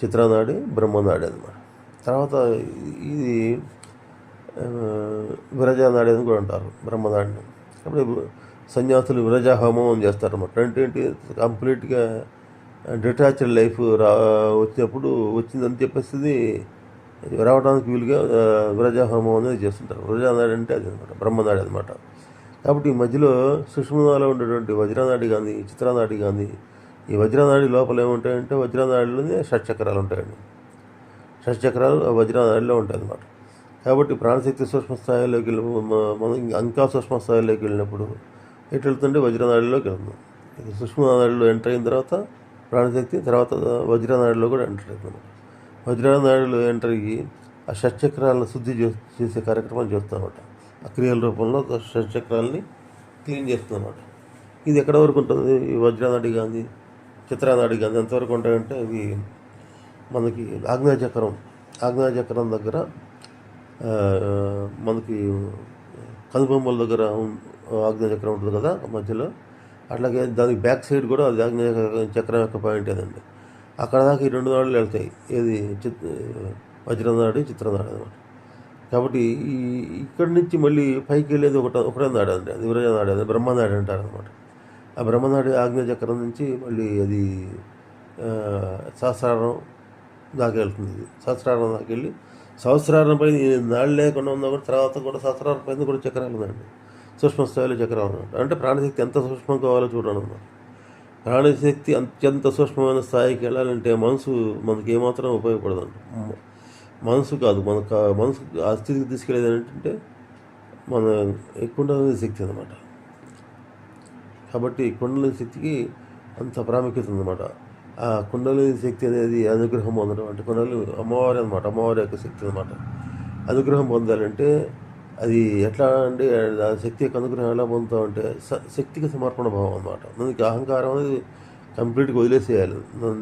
చిత్రానాడి, బ్రహ్మనాడి అనమాట. తర్వాత ఇది విరజానాడి అని కూడా అంటారు, బ్రహ్మనాడిని. అప్పుడు సన్యాసులు విరజాహోమం అని చేస్తారన్నమాట. అంటే ఏంటి, కంప్లీట్గా డిటాచ్డ్ లైఫ్ వచ్చినప్పుడు వచ్చిందని చెప్పేసి రావడానికి వీలుగా విరజాహోమం అనేది చేస్తుంటారు. విరజానాడి అంటే అది అనమాట, బ్రహ్మనాడి అనమాట. కాబట్టి ఈ మధ్యలో సుషుమ్నాలో ఉండేటువంటి వజ్రనాడి కానీ, చిత్రనాడి కానీ, ఈ వజ్రనాడి లోపల ఏముంటాయంటే వజ్రనాడిలోనే షట్చక్రాలు ఉంటాయండి. షట్చక్రాలు వజ్రనాడిలో ఉంటాయి అన్నమాట. కాబట్టి ప్రాణశక్తి సూక్ష్మ స్థాయిలోకి మనం ఇంకా సూక్ష్మ స్థాయిలోకి వెళ్ళినప్పుడు ఎటు వెళ్తుంటే వజ్రనాడిలోకి వెళ్తున్నాం. సూక్ష్మనాడిలో ఎంటర్ అయిన తర్వాత ప్రాణశక్తి, తర్వాత వజ్రనాడిలో కూడా ఎంటర్ అవుతుంది. వజ్రనాడిలో ఎంటర్ అయ్యి ఆ షట్చక్రాలను శుద్ధి చేసే కార్యక్రమం చేస్తామన్నమాట. ఆ క్రియల రూపంలో షట్చక్రాలని క్లీన్ చేస్తుందన్నమాట. ఇది ఎక్కడ వరకు ఉంటుంది, ఈ వజ్రనాడి కానీ చిత్రనాడి కానీ ఎంతవరకు ఉంటాయంటే అవి మనకి ఆగ్నేయచక్రం దగ్గర మనకి కనుబొమ్మల దగ్గర ఆగ్నేయచక్రం ఉంటుంది కదా మధ్యలో. అట్లాగే దానికి బ్యాక్ సైడ్ కూడా అది ఆగ్నేయచక్రం యొక్క పాయింట్ ఏదండి. అక్కడ దాకా ఈ 2 నాడులు వెళ్తాయి. ఏది వజ్రనాడి, చిత్రనాడి అనమాట. కాబట్టి ఇక్కడి నుంచి మళ్ళీ పైకి వెళ్ళేది ఒకటే నాడు అండి, అది విరజనాడి, అది బ్రహ్మనాడి అంటారు అనమాట. ఆ బ్రహ్మనాడి ఆగ్నేయచక్రం నుంచి మళ్ళీ అది సహస్రారం దాకా వెళ్తుంది. సహస్రారం దాకా వెళ్ళి సహస్రారం పైన నాళ్ళు లేకుండా ఉన్నా కూడా తర్వాత కూడా సహస్రారం పైన కూడా చక్రాలు ఉన్నాయండి, సూక్ష్మ స్థాయిలో చక్రాలు అనమాట. అంటే ప్రాణశక్తి ఎంత సూక్ష్మం కావాలో చూడండి అనమాట. ప్రాణశక్తి అత్యంత సూక్ష్మమైన స్థాయికి వెళ్ళాలంటే మనకి ఏమాత్రం ఉపయోగపడదండి. మనసు కాదు, మనసు ఆ స్థితికి తీసుకెళ్ళేది ఏంటంటే మన కుండలిని శక్తి అనమాట. కాబట్టి కుండలిని శక్తికి అంత ప్రాముఖ్యత ఉందన్నమాట. ఆ కుండలిని శక్తి అనేది అనుగ్రహం పొందడం అంటే కుండలిని అమ్మవారి అనమాట, అమ్మవారి యొక్క శక్తి అనమాట. అనుగ్రహం పొందాలంటే అది ఎట్లా అంటే ఆ శక్తి యొక్క అనుగ్రహం ఎలా పొందుతామంటే శక్తికి సమర్పణ భావం అనమాట. మనకి అహంకారం అనేది కంప్లీట్గా వదిలేసేయాలి,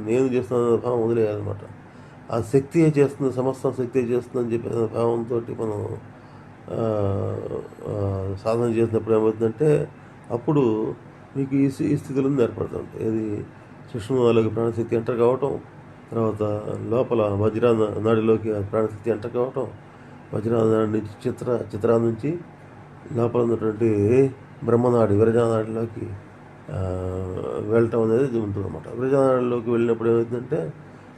నేను చేస్తున్న భావం వదిలేయాలన్నమాట. ఆ శక్తియే చేస్తుంది, సమస్తం శక్తియే చేస్తుందని చెప్పిన భావంతో మనం సాధన చేసినప్పుడు ఏమవుతుందంటే అప్పుడు మీకు ఈ స్థితిలో ఏర్పడుతుంది. ఇది సూక్ష్మలోకి ప్రాణశక్తి ఎంటర్ కావటం, తర్వాత లోపల వజ్రనాడిలోకి ప్రాణశక్తి ఎంటర్ కావటం, వజ్రనాడి నుంచి చిత్రా నుంచి లోపల ఉన్నటువంటి బ్రహ్మనాడి విరజానాడిలోకి వెళ్ళటం అనేది ఉంటుంది అన్నమాట. విరజానాడిలోకి వెళ్ళినప్పుడు ఏమవుతుందంటే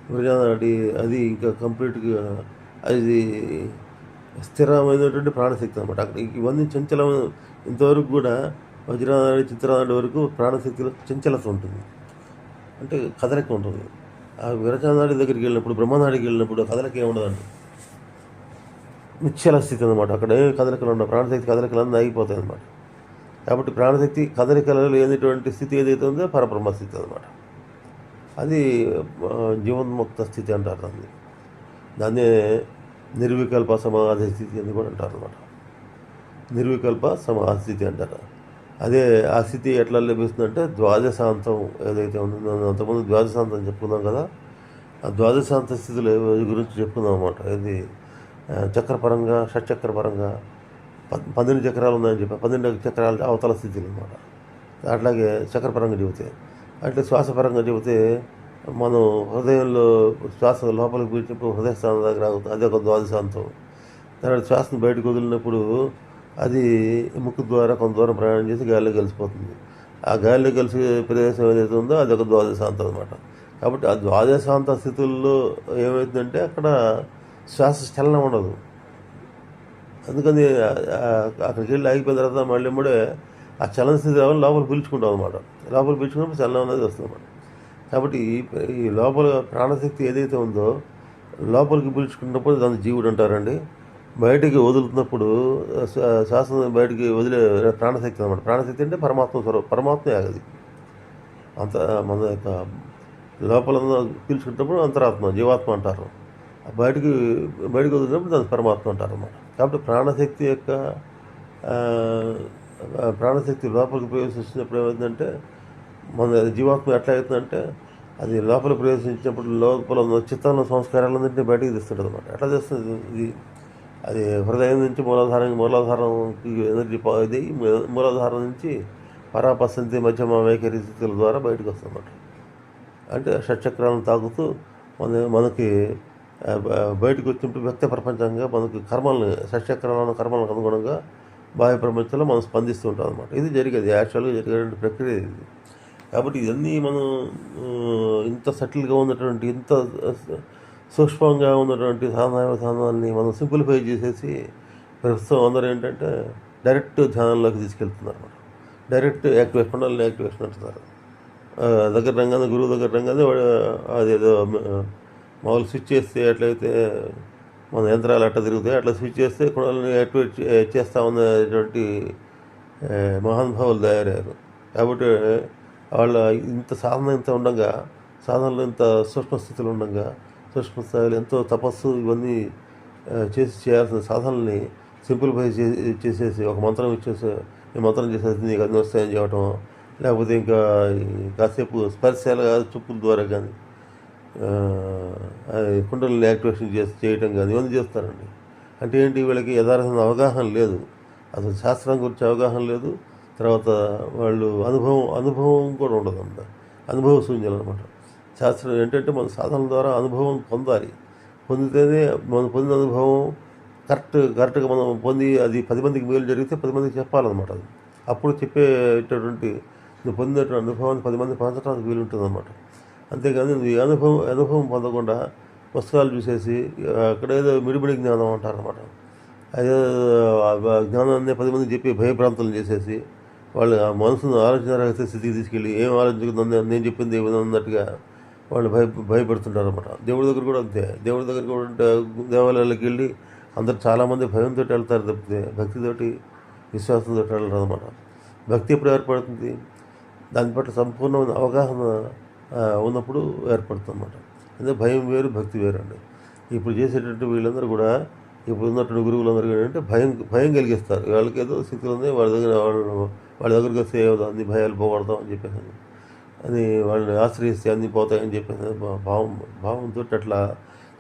విరజానాడి అది ఇంకా కంప్లీట్గా అది స్థిరమైనటువంటి ప్రాణశక్తి అనమాట. అక్కడ ఇవన్నీ చంచలమైన, ఇంతవరకు కూడా వజ్రనాడి చిత్రనాడి వరకు ప్రాణశక్తిలో చంచలత ఉంటుంది, అంటే కదలిక ఉంటుంది. ఆ విరజానాడి దగ్గరికి వెళ్ళినప్పుడు, బ్రహ్మనాడికి వెళ్ళినప్పుడు కదలిక ఏముండదండి, నిశ్చల స్థితి అనమాట. అక్కడ ఏ కదలికలు ఉండవు, ప్రాణశక్తి కదలికలన్నీ ఆగిపోతాయి అనమాట. కాబట్టి ప్రాణశక్తి కదలికలు లేనిటువంటి స్థితి ఏదైతే ఉందో పరబ్రహ్మ స్థితి అనమాట. అది జీవన్ముక్త స్థితి అంటారు దాన్ని. దాన్నే నిర్వికల్ప సమాధి స్థితి అని కూడా అంటారు అనమాట. నిర్వికల్ప సమాధి స్థితి అంటారు. అదే ఆ స్థితి ఎట్లా లభిస్తుందంటే ద్వాదశాంతం ఏదైతే ఉందో, అంతకుముందు ద్వాదశాంతం చెప్పుకున్నాం కదా, ఆ ద్వాదశాంత స్థితుల గురించి చెప్పుకుందాం అన్నమాట. ఇది చక్రపరంగా షట్చక్రపరంగా 12 చక్రాలు ఉన్నాయని చెప్పి 12 చక్రాలు అవతల స్థితులు అనమాట. అట్లాగే చక్రపరంగా చెబితే, అట్లా శ్వాసపరంగా చెబితే మనం హృదయంలో శ్వాస లోపలికి పీల్చినప్పుడు హృదయ స్థానం దగ్గర ఆగుతుంది, అది ఒక ద్వాదశాంతం. తర్వాత శ్వాసను బయటకు వదిలినప్పుడు అది ముక్కు ద్వారా కొంత దూరం ప్రయాణం చేసి గాలిలో కలిసిపోతుంది. ఆ గాలిలో కలిసి ప్రదేశం ఏదైతే ఉందో అది ఒక ద్వాదశాంతం అనమాట. కాబట్టి ఆ ద్వాదశాంత స్థితుల్లో ఏమవుతుందంటే అక్కడ శ్వాస చలనం ఉండదు. అందుకని అక్కడికి వెళ్ళి ఆగిపోయిన తర్వాత మళ్ళీ కూడా ఆ చలన స్థితి రావాలి లోపల పీల్చుకుంటాం అనమాట. లోపల పీల్చుకున్నప్పుడు చలనం అనేది వస్తుంది అనమాట. కాబట్టి ఈ లోపల ప్రాణశక్తి ఏదైతే ఉందో లోపలికి పీల్చుకున్నప్పుడు దాన్ని జీవుడు అంటారండి. బయటికి వదులుతున్నప్పుడు శ్వాస బయటికి వదిలే ప్రాణశక్తి అనమాట. ప్రాణశక్తి అంటే పరమాత్మ స్వరూపం, పరమాత్మే అది. అంత మన యొక్క లోపల పీల్చుకున్నప్పుడు అంతరాత్మ జీవాత్మ అంటారు. బయటికి వదిలినప్పుడు దాన్ని పరమాత్మ అంటారు అన్నమాట. కాబట్టి ప్రాణశక్తి లోపలికి ప్రవేశించినప్పుడు ఏమైందంటే మన జీవాత్మ ఎట్లా అవుతుందంటే అది లోపల ప్రవేశించినప్పుడు లోపల ఉన్న చిత్తాల సంస్కారాలన్నింటినీ బయటికి తీస్తుంటుంది అనమాట. ఎట్లా చేస్తుంది ఇది? అది హృదయం నుంచి మూలాధారంకి ఎనర్జీ ఇది మూలాధారం నుంచి పరాపసంతి మధ్యమ వైఖరి స్థితుల ద్వారా బయటకు వస్తుంది అన్నమాట. అంటే షట్చక్రాలను తాకుతూ మనకి బయటకు వచ్చినప్పుడు వ్యక్త ప్రపంచంగా మనకి షట్చక్రాలను అనుగుణంగా బాహ్య ప్రపంచంలో మనం స్పందిస్తూ ఉంటాం అనమాట. ఇది జరిగేది యాక్చువల్గా జరిగేటువంటి ప్రక్రియ ఇది. కాబట్టి ఇవన్నీ మనం ఇంత సటిల్గా ఉన్నటువంటి ఇంత సూక్ష్మంగా ఉన్నటువంటి సాధనాన్ని మనం సింప్లిఫై చేసేసి ప్రస్తుతం అందరూ ఏంటంటే డైరెక్ట్ ధ్యానంలోకి తీసుకెళ్తున్నారు అనమాట. డైరెక్ట్ యాక్టివేషన్ అంటున్నారు. దగ్గర రంగానే గురువు దగ్గర రంగానే అదేదో మామూలు స్విచ్ చేస్తే ఎట్లయితే మన యంత్రాలు అట్లా తిరుగుతాయి అట్లా స్విచ్ చేస్తే కుండలని యాక్టివేట్ చేస్తూ ఉన్నటువంటి మహానుభావులు తయారయ్యారు. కాబట్టి వాళ్ళ ఇంత సాధనలో ఇంత సూక్ష్మ స్థితులు ఉండగా సూక్ష్మ స్థాయిలో ఎంతో తపస్సు ఇవన్నీ చేయాల్సిన సాధనల్ని సింప్లిఫై చేసేసి ఒక మంత్రం ఇచ్చేసి ఈ మంత్రం చేసేసి నీకు అన్ని వస్తాయని చెప్పటం, లేకపోతే ఇంకా కాసేపు స్పర్శాల చూపుల ద్వారా కానీ కుండలని యాక్టివేషన్ చేయటం కానీ ఇవన్నీ చేస్తారండి. అంటే ఏంటి, వీళ్ళకి యథార్థమైన అవగాహన లేదు, అసలు శాస్త్రం గురించి అవగాహన లేదు. తర్వాత వాళ్ళు అనుభవం కూడా ఉండదు అన్నమాట. అనుభవ శూన్యాలు అనమాట. శాస్త్రం ఏంటంటే మన సాధన ద్వారా అనుభవం పొందాలి. పొందితేనే మనం పొందిన అనుభవం కరెక్ట్గా మనం పొంది అది 10 మందికి మేలు జరిగితే 10 మందికి చెప్పాలన్నమాట. అది అప్పుడు చెప్పేటటువంటి నువ్వు పొందినటువంటి అనుభవాన్ని 10 మంది పంచడానికి వీలు ఉంటుంది అన్నమాట. అంతేగాని నువ్వు అనుభవం పొందకుండా పుస్తకాలు చూసేసి అక్కడేదో మిడిమిడి జ్ఞానం అంటారనమాట. అదే జ్ఞానాన్ని 10 మందికి చెప్పి భయభ్రాంతులు చేసేసి వాళ్ళు ఆ మనసును ఆలోచన స్థితికి తీసుకెళ్ళి ఏం ఆలోచించుకుందో నేను చెప్పింది అన్నట్టుగా వాళ్ళు భయపెడుతుంటారు అనమాట. దేవుడి దగ్గర కూడా అంతే. దేవుడి దగ్గర కూడా దేవాలయాలకు వెళ్ళి అందరు చాలామంది భయంతో వెళ్తారు తప్పితే భక్తితోటి విశ్వాసంతో వెళ్ళరు అనమాట. భక్తి ఎప్పుడు ఏర్పడుతుంది? దాని పట్ల సంపూర్ణమైన అవగాహన ఉన్నప్పుడు ఏర్పడుతుంది అన్నమాట. అంటే భయం వేరు, భక్తి వేరు అండి. ఇప్పుడు చేసేటట్టు వీళ్ళందరూ కూడా ఇప్పుడు ఉన్నటువంటి గురువులందరూ ఏంటంటే భయం కలిగిస్తారు. వాళ్ళకి ఏదో స్థితులు ఉన్నాయి, వాళ్ళ దగ్గరికి వస్తే అన్ని భయాలు పోగొడతాం అని చెప్పేసి అని వాళ్ళని ఆశ్రయిస్తే అన్నీ పోతాయని చెప్పేసి భావంతో అట్లా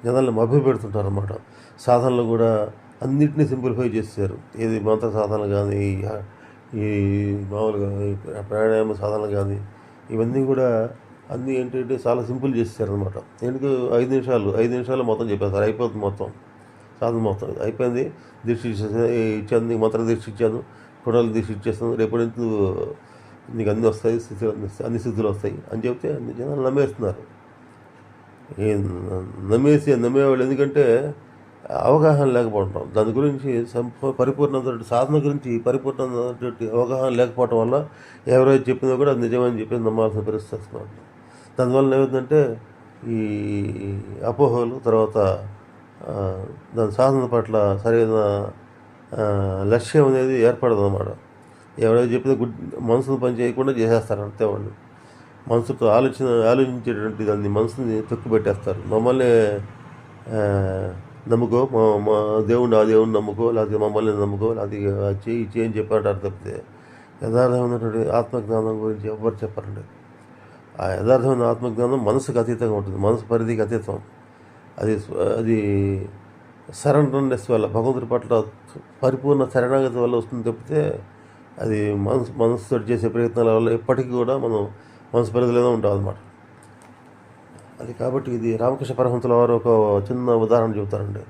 జనాలను మభ్యపెడుతుంటారు అన్నమాట. సాధనలు కూడా అన్నింటినీ సింప్లిఫై చేశారు. ఏది మంత్ర సాధనలు కానీ ఈ మామూలుగా ప్రాణాయామ సాధనలు కానీ ఇవన్నీ కూడా అన్నీ ఏంటంటే చాలా సింపుల్ చేశారనమాట. ఎందుకు 5 నిమిషాలు మొత్తం చెప్పేస్తారు, అయిపోతుంది మొత్తం సాధన మొత్తం అయిపోయింది. దీక్ష ఇచ్చాను, నీకు మంత్ర దీక్ష ఇచ్చాను, కుడాలు దీక్ష ఇచ్చేస్తాను, రేపటి నుంచి నీకు అన్నీ వస్తాయి, అన్ని స్థితులు వస్తాయి అని చెప్తే అన్ని జనాలు నమ్మేస్తున్నారు. నమ్మేవాళ్ళు ఎందుకంటే అవగాహన లేకపోవడం, దాని గురించి పరిపూర్ణమైనటువంటి సాధన గురించి పరిపూర్ణమైనటువంటి అవగాహన లేకపోవడం వల్ల ఎవరైతే చెప్పినా కూడా అది నిజమని చెప్పి నమ్మాల్సిన పరిస్థితి వస్తున్నారు. దానివల్ల ఏమిటంటే ఈ అపోహలు, తర్వాత దాని సాధన పట్ల సరైన లక్ష్యం అనేది ఏర్పడదు అన్నమాట. ఎవరైతే చెప్పినా మనసును పని చేయకుండా చేసేస్తారు అంతే. వాళ్ళు మనసుతో ఆలోచించేటువంటి దాన్ని మనసుని తొక్కిపెట్టేస్తారు. మమ్మల్ని నమ్ముకో, మా దేవుడిని ఆ దేవుడిని నమ్ముకో, లేకపోతే మమ్మల్ని నమ్ముకో, లేకపోతే చేయి అని చెప్పంటారు తప్పితే యథార్థమైనటువంటి ఆత్మజ్ఞానం గురించి ఎవ్వరు చెప్పరండి. ఆ యథార్థమైన ఆత్మజ్ఞానం మనసుకు అతీతంగా ఉంటుంది, మనసు పరిధికి అతీతం. అది సరెండర్నెస్ వల్ల, భగవంతుడి పట్ల పరిపూర్ణ శరణాగతి వల్ల వస్తుంది తప్పితే అది మనసుతో చేసే ప్రయత్నాల వల్ల ఎప్పటికీ కూడా మనం మనసు పరిధిలోనే ఉంటాం అన్నమాట. అది కాబట్టి ఇది రామకృష్ణ పరమహంసుల వారు ఒక చిన్న ఉదాహరణ చెబుతారండి.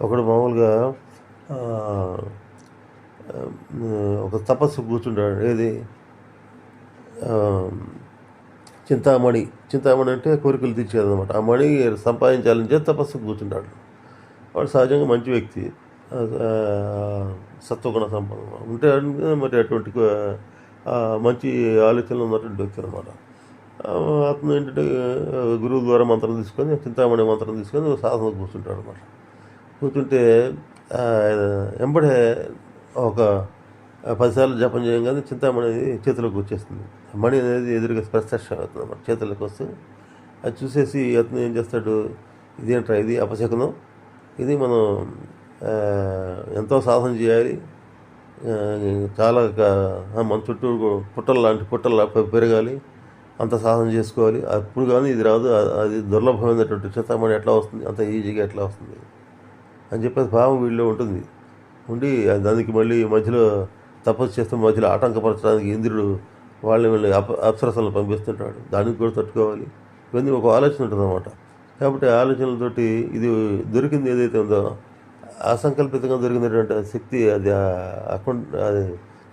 ఒకడు మామూలుగా ఒక తపస్సు కూర్చుంటాడు. ఏది చింతామణి అంటే కోరికలు తీర్చేదన్నమాట. ఆ మణి సంపాదించాలని చెప్పి తపస్సు కూర్చుంటాడు. వాడు సహజంగా మంచి వ్యక్తి, సత్వగుణ సంపన్న ఉంటే మరి అటువంటి మంచి ఆలోచనలు ఉన్నటువంటి వ్యక్తి అనమాట. అతను ఏంటంటే గురువు ద్వారా మంత్రం తీసుకొని, చింతామణి మంత్రం తీసుకొని సాధన కూర్చుంటాడు అనమాట. కూర్చుంటే వెంబడే ఒక 10 సార్లు జపం చేయగానే చింతామణి అనేది చేతిలోకి వచ్చేస్తుంది. మణి అనేది ఎదురుగా ప్రత్యక్షం అవుతుంది అన్నమాట, చేతులకు వస్తే. అది చూసేసి అతను ఏం చేస్తాడు, ఇదేంట్రా, ఇది అపశకునం, ఇది మనం ఎంతో సాధన చేయాలి, చాలా మన చుట్టూ పుట్టల్లా పెరగాలి, అంత సాధన చేసుకోవాలి, అప్పుడు కానీ ఇది రాదు, అది దుర్లభమైనటువంటి చింతామణి ఎట్లా వస్తుంది, అంత ఈజీగా ఎట్లా వస్తుంది అని చెప్పేసి భావం వీళ్ళలో ఉంటుంది. ఉండి దానికి మళ్ళీ మధ్యలో తపస్సు చేస్తే మధ్యలో ఆటంకపరచడానికి ఇంద్రుడు వీళ్ళని అప్సరసలను పంపిస్తుంటాడు, దానికి కూడా తట్టుకోవాలి. ఇవన్నీ ఒక ఆలోచన ఉంటుంది అన్నమాట. కాబట్టి ఆ ఆలోచనలతోటి ఇది దొరికింది ఏదైతే ఉందో, అసంకల్పితంగా దొరికినటువంటి శక్తి, అది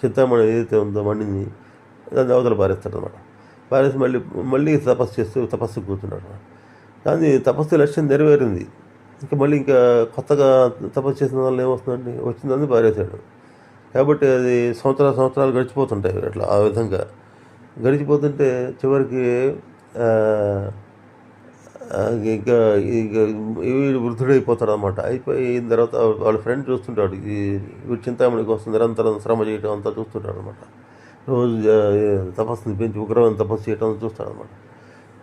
చింతామణి ఏదైతే ఉందో మణిని, దాన్ని అవతల పారేస్తాడు అనమాట. పారేసి మళ్ళీ తపస్సు కూర్చున్నాడు. కానీ తపస్సు లక్ష్యం నెరవేరింది. ఇంకా కొత్తగా తపస్సు చేసిన వల్ల ఏమొస్తుందండి, వచ్చిందని పారేశాడు. కాబట్టి అది సంవత్సరాలు గడిచిపోతుంటాయి. అట్లా ఆ విధంగా గడిచిపోతుంటే చివరికి ఇంకా వీడు వృద్ధుడైపోతాడు అనమాట. అయిపోయిన తర్వాత వాళ్ళ ఫ్రెండ్ చూస్తుంటాడు, వీడు చింతామణి కోసం నిరంతరం శ్రమ చేయడం అంతా చూస్తుంటాడు అనమాట. రోజు తపస్సుని పెంచి ఉగ్రమైన తపస్సు చేయడం చూస్తాడు అనమాట.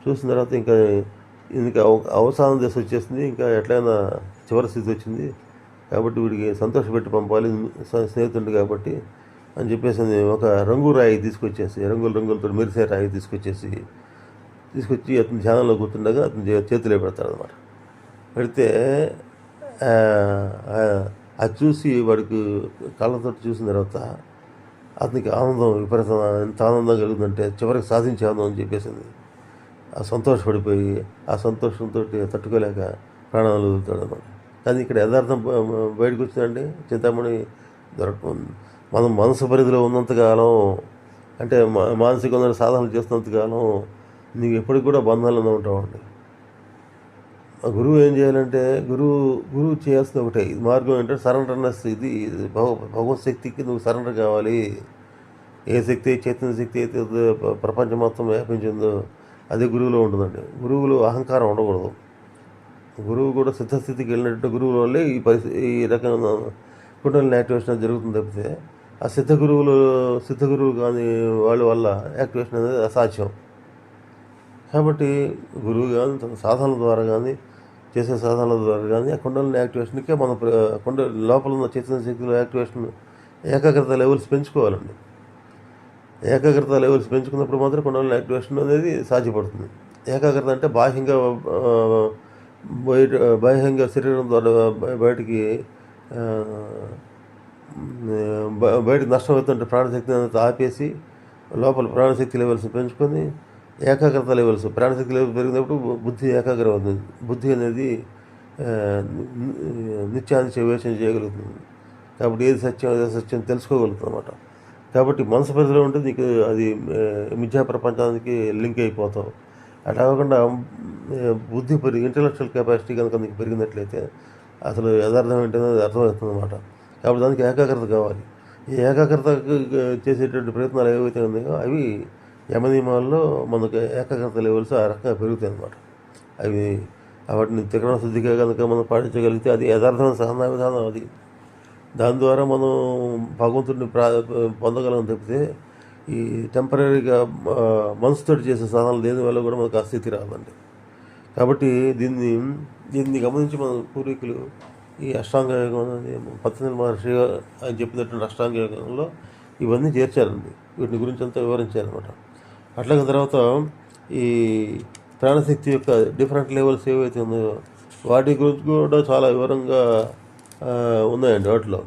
చూసిన తర్వాత ఇంకా అవసానం దశ వచ్చేసింది, ఇంకా ఎట్లయినా చివరి స్థితి వచ్చింది. కాబట్టి వీడికి సంతోషపెట్టి పంపాలి, స్నేహితుడు కాబట్టి అని చెప్పేసి ఒక రాయి తీసుకొచ్చేసి, రంగులతో మెరిసే రాయి తీసుకొచ్చి అతని ధ్యానంలో కూర్చుండగా అతని చేతిలో పెడతాడు అనమాట. పెడితే అది చూసి వాడికి కళ్ళతో చూసిన తర్వాత అతనికి ఆనందం విపరీతం, ఎంత ఆనందం కలుగుతుందంటే చివరికి సాధించాను అని చెప్పేసింది. ఆ సంతోషపడిపోయి ఆ సంతోషంతో తట్టుకోలేక ప్రాణాలు వదులుతాడు అనమాట. కానీ ఇక్కడ యథార్థం బయటకు వచ్చిందండి. చింతామణి మనం మనసు పరిధిలో ఉన్నంతకాలం, అంటే మానసిక సాధనలు చేస్తున్నంతకాలం నీకు ఎప్పటికి కూడా బంధాలను ఉంటామండి. గురువు ఏం చేయాలంటే, గురువు చేయాల్సిన ఒకటే మార్గం ఏంటంటే సరెండర్నెస్. ఇది భగవత్ శక్తికి నువ్వు సరెండర్ కావాలి. ఏ శక్తి, చైతన్య శక్తి అయితే ప్రపంచం మొత్తం వ్యాపించిందో అదే గురువులో ఉంటుందండి. గురువులో అహంకారం ఉండకూడదు. గురువు కూడా సిద్ధస్థితికి వెళ్ళినట్టు గురువుల వల్లే ఈ రకమైన కుండలిని యాక్టివేషన్ జరుగుతుంది తప్పితే ఆ సిద్ధ గురువులు కానీ వాళ్ళ వల్ల యాక్టివేషన్ అనేది అసాధ్యం. కాబట్టి గురువు కానీ తన సాధనల ద్వారా కానీ చేసే సాధనల ద్వారా కానీ ఆ కుండలిని యాక్టివేషన్కే మనం లోపల ఉన్న చైతన్య శక్తిలో యాక్టివేషన్ ఏకాగ్రత లెవెల్స్ పెంచుకోవాలండి. ఏకాగ్రత లెవెల్స్ పెంచుకున్నప్పుడు మాత్రం కుండలిని యాక్టివేషన్ అనేది సాధ్యపడుతుంది. ఏకాగ్రత అంటే బాహ్యంగా శరీరం ద్వారా బయటికి నష్టం అవుతుంటే ప్రాణశక్తి అనేది ఆపేసి లోపల ప్రాణశక్తి లెవెల్స్ పెంచుకొని ఏకాగ్రత లెవెల్స్, ప్రాణశక్తి లెవెల్స్ పెరిగినప్పుడు బుద్ధి ఏకాగ్రం అవుతుంది. బుద్ధి అనేది నిత్యాన్ని వివేచన చేయగలుగుతుంది. కాబట్టి ఏది సత్యం అదే సత్యం తెలుసుకోగలుగుతుంది అన్నమాట. కాబట్టి మనసు పరిధిలో ఉంటే నీకు అది మిథ్యా ప్రపంచానికి లింక్ అయిపోతావు. అట్లా కాకుండా బుద్ధి ఇంటలెక్చువల్ కెపాసిటీ కనుక నీకు పెరిగినట్లయితే అసలు యథార్థం ఏంటనేది అర్థమవుతుంది అన్నమాట. కాబట్టి దానికి ఏకాగ్రత కావాలి. ఈ ఏకాగ్రత చేసేటువంటి ప్రయత్నాలు ఏవైతే ఉన్నాయో అవి యమనియమాల్లో మనకు ఏకాగ్రత లెవెల్స్ ఆ రకంగా పెరుగుతాయి అన్నమాట. వాటిని త్రికరణ శుద్ధిగా కనుక మనం పాటించగలిగితే అది యథార్థమైన సాధనా విధానం. అది దాని ద్వారా మనం భగవంతుడిని పొందగలం తప్పితే ఈ టెంపరీగా మనసుతోటి చేసే సాధనలు దేనివల్ల కూడా మనకు ఆ స్థితి రాదండి. కాబట్టి దీన్ని గమనించి మన పూర్వీకులు ఈ అష్టాంగ యోగం అనేది పతంజలి మహర్షి అని చెప్పినటువంటి అష్టాంగ యోగంలో ఇవన్నీ చేర్చారండి. వీటి గురించి అంతా వివరించారనమాట. అట్లాగే తర్వాత ఈ ప్రాణశక్తి యొక్క డిఫరెంట్ లెవెల్స్ ఏవైతే ఉన్నాయో వాటి గురించి కూడా చాలా వివరంగా ఉన్నాయండి వాటిలో.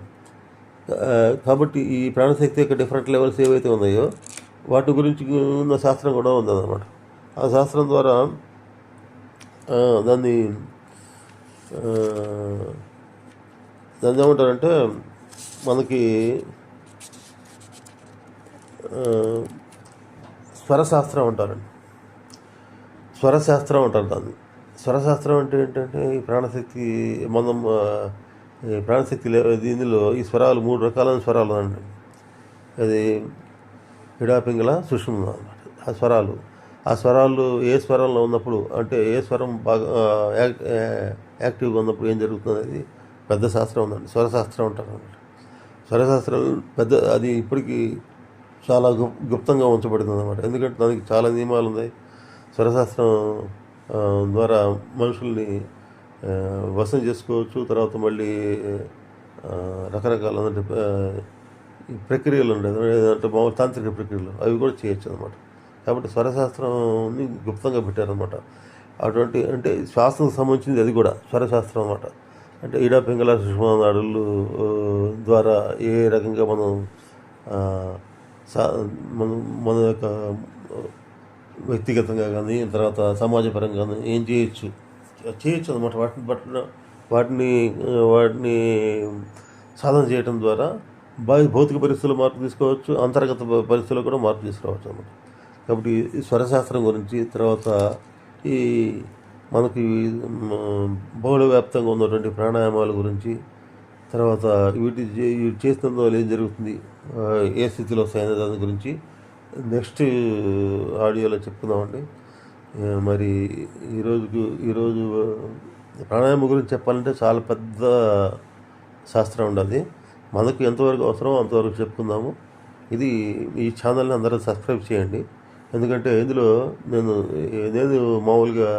కాబట్టి ఈ ప్రాణశక్తి యొక్క డిఫరెంట్ లెవెల్స్ ఏవైతే ఉన్నాయో వాటి గురించి ఉన్న శాస్త్రం కూడా ఉందన్నమాట. ఆ శాస్త్రం ద్వారా దాన్ని ఏమంటారంటే మనకి స్వరశాస్త్రం అంటారండి. స్వరశాస్త్రం అంటారు దాన్ని. స్వరశాస్త్రం అంటే ఏంటంటే ఈ ప్రాణశక్తి మనం ఈ ప్రాణశక్తి దీనిలో ఈ స్వరాలు 3 రకాలైన స్వరాలు అండి. అది పిడాపింగళ సుషుమ్న అన్నమాట. ఆ స్వరాలు ఏ స్వరంలో ఉన్నప్పుడు అంటే ఏ స్వరం బాగా యాక్టివ్గా ఉన్నప్పుడు ఏం జరుగుతుంది అనేది పెద్ద శాస్త్రం ఉందండి. స్వరశాస్త్రం అంటారు అన్నమాట. స్వరశాస్త్రం పెద్ద అది ఇప్పటికీ చాలా గుప్తంగా ఉంచబడుతుంది అన్నమాట. ఎందుకంటే దానికి చాలా నియమాలు ఉన్నాయి. స్వరశాస్త్రం ద్వారా మనుషుల్ని వశం చేసుకోవచ్చు. తర్వాత మళ్ళీ రకరకాల ప్రక్రియలు ఉంటాయి, అంటే మామూలు తాంత్రిక ప్రక్రియలు అవి కూడా చేయొచ్చు అనమాట. కాబట్టి స్వరశాస్త్రాన్ని గుప్తంగా పెట్టారనమాట. అటువంటి అంటే శాస్త్రం సంబంధించింది అది కూడా స్వరశాస్త్రం అనమాట. అంటే ఈడా పింగళ సుషుమ్నా నాడులు ద్వారా ఏ రకంగా మనం మన యొక్క వ్యక్తిగతంగా కానీ తర్వాత సమాజపరంగా కానీ ఏం చేయొచ్చు అనమాట. వాటిని సాధన చేయడం ద్వారా భౌతిక పరిస్థితుల్లో మార్పు తీసుకోవచ్చు, అంతర్గత పరిస్థితుల్లో కూడా మార్పు తీసుకురావచ్చు అన్నమాట. కాబట్టి ఈ స్వరశాస్త్రం గురించి, తర్వాత ఈ మనకి బహుళ వ్యాప్తంగా ఉన్నటువంటి ప్రాణాయామాల గురించి, తర్వాత వీటి చేస్తున్న ఏం జరుగుతుంది, ఏ స్థితిలో వస్తాయనే దాని గురించి నెక్స్ట్ ఆడియోలో చెప్పుకుందామండి. మరి ఈరోజు ప్రాణాయామం గురించి చెప్పాలంటే చాలా పెద్ద శాస్త్రం ఉండాలి. మనకు ఎంతవరకు అవసరమో అంతవరకు చెప్పుకుందాము. ఈ ఛానల్ని అందరూ సబ్స్క్రైబ్ చేయండి. ఎందుకంటే ఇందులో నేను మామూలుగా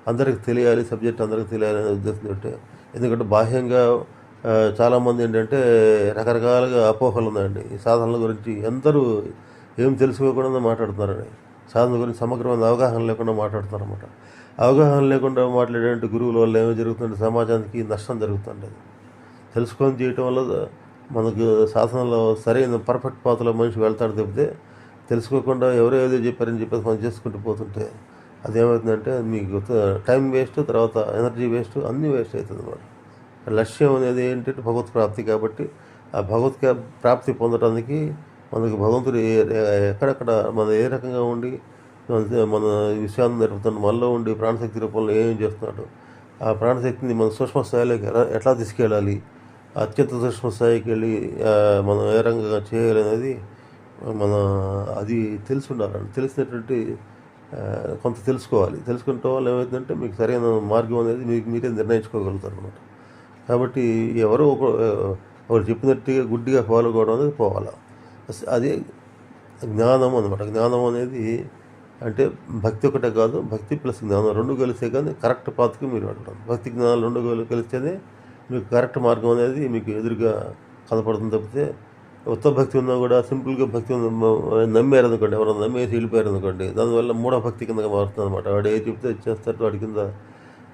అందరికి తెలియాలి, సబ్జెక్ట్ అందరికి తెలియాలి అనే ఉద్దేశం అంటే, ఎందుకంటే బాహ్యంగా చాలామంది ఏంటంటే రకరకాలుగా అపోహలు ఉన్నాయండి. ఈ సాధనల గురించి అందరూ ఏం తెలుసుకోకుండా మాట్లాడుతున్నారండి. సాధన గురించి సమగ్రమైన అవగాహన లేకుండా మాట్లాడుతారన్నమాట. అవగాహన లేకుండా మాట్లాడేటువంటి గురువుల వల్ల ఏమో జరుగుతుంటే సమాజానికి నష్టం జరుగుతుంది. తెలుసుకొని చేయటం వల్ల మనకు సాధనలో సరైన పర్ఫెక్ట్ పాత్రలో మనిషి వెళ్తాడు తప్పితే తెలుసుకోకుండా ఎవరో ఏదో చెప్పారని చెప్పేసి మనం చేసుకుంటూ పోతుంటే అదేమవుతుందంటే మీకు టైం వేస్ట్, తర్వాత ఎనర్జీ వేస్ట్, అన్నీ వేస్ట్ అవుతుంది అన్నమాట. లక్ష్యం అనేది ఏంటంటే భగవత్ ప్రాప్తి. కాబట్టి ఆ భగవత్ ప్రాప్తి పొందడానికి మనకు భగవంతుడు ఎక్కడెక్కడ మన ఏ రకంగా ఉండి మన విషయాన్ని నడుపుతాడు, మనలో ఉండి ప్రాణశక్తి రూపంలో ఏం చేస్తున్నాడు, ఆ ప్రాణశక్తిని మన సూక్ష్మ స్థాయిలోకి ఎట్లా తీసుకెళ్ళాలి, అత్యంత సూక్ష్మ స్థాయికి వెళ్ళి మనం ఏ రకంగా చేయాలి అనేది అది తెలిసి ఉండాలండి. తెలిసినటువంటి కొంత తెలుసుకోవాలి. తెలుసుకుంటే వాళ్ళు ఏమవుతుందంటే మీకు సరైన మార్గం అనేది మీరే నిర్ణయించుకోగలుగుతారు అనమాట. కాబట్టి ఎవరో ఒకరు చెప్పినట్టుగా గుడ్డిగా ఫాలో కావడం అనేది పోవాలి. అది జ్ఞానం అన్నమాట. జ్ఞానం అనేది అంటే భక్తి ఒకటే కాదు, భక్తి ప్లస్ జ్ఞానం 2 కలిస్తే కానీ కరెక్ట్ పాత్కి మీరు వెళ్ళడం. భక్తి జ్ఞానాలు 2 కలిస్తేనే మీకు కరెక్ట్ మార్గం అనేది మీకు ఎదురుగా కనపడుతుంది. తప్పితే ఉత్తమ భక్తి ఉన్నా కూడా సింపుల్గా భక్తి నమ్మారు అనుకోండి, ఎవరైనా నమ్మేసి వెళ్ళిపోయారు అనుకోండి, దానివల్ల మూఢ భక్తి కిందగా మారుతుంది అనమాట. వాడు ఏ చెప్తే చేస్తారు,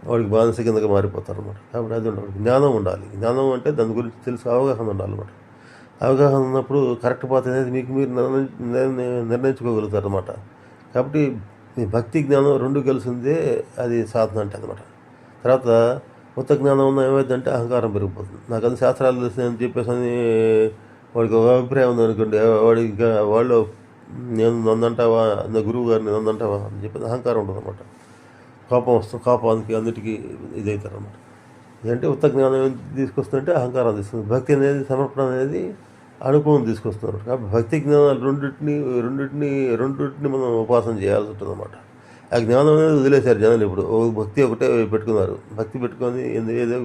వాడికి బానిస కిందగా మారిపోతారు అనమాట. కాబట్టి అది ఉండాలి. జ్ఞానం ఉండాలి. జ్ఞానం అంటే దాని గురించి తెలిసి అవగాహన ఉండాలన్నమాట. అవగాహన ఉన్నప్పుడు కరెక్ట్ పాత అనేది మీకు మీరు నిర్ణయించుకోగలుగుతారు అనమాట. కాబట్టి ఈ భక్తి జ్ఞానం 2 కలిసిందే అది సాధన అంటే అనమాట. తర్వాత కొత్త జ్ఞానం ఉన్న ఏమైందంటే అహంకారం పెరిగిపోతుంది. నాకు అది శాస్త్రాలు తెలిసిందని చెప్పేసి అని వాడికి ఒక అభిప్రాయం ఉందనుకోండి, వాళ్ళు నేను నన్నంటావా, నా గురువు గారిని నన్నంటావా అని చెప్పేసి అహంకారం ఉంటుంది అనమాట. కోపం వస్తుంది, కోపానికి అన్నిటికీ ఇదవుతారు అనమాట. ఇదంటే ఉత్త జ్ఞానం ఏం తీసుకొస్తుందంటే అహంకారం తీసుకుంది. భక్తి అనేది సమర్పణ అనేది అనుభవం తీసుకొస్తున్నారు. కాబట్టి భక్తి జ్ఞానాలు రెండింటిని మనం ఉపాసన చేయాల్సి ఉంటుంది అన్నమాట. ఆ జ్ఞానం అనేది వదిలేశారు జనాలు. ఇప్పుడు భక్తి ఒకటే పెట్టుకున్నారు. భక్తి పెట్టుకొని ఏదో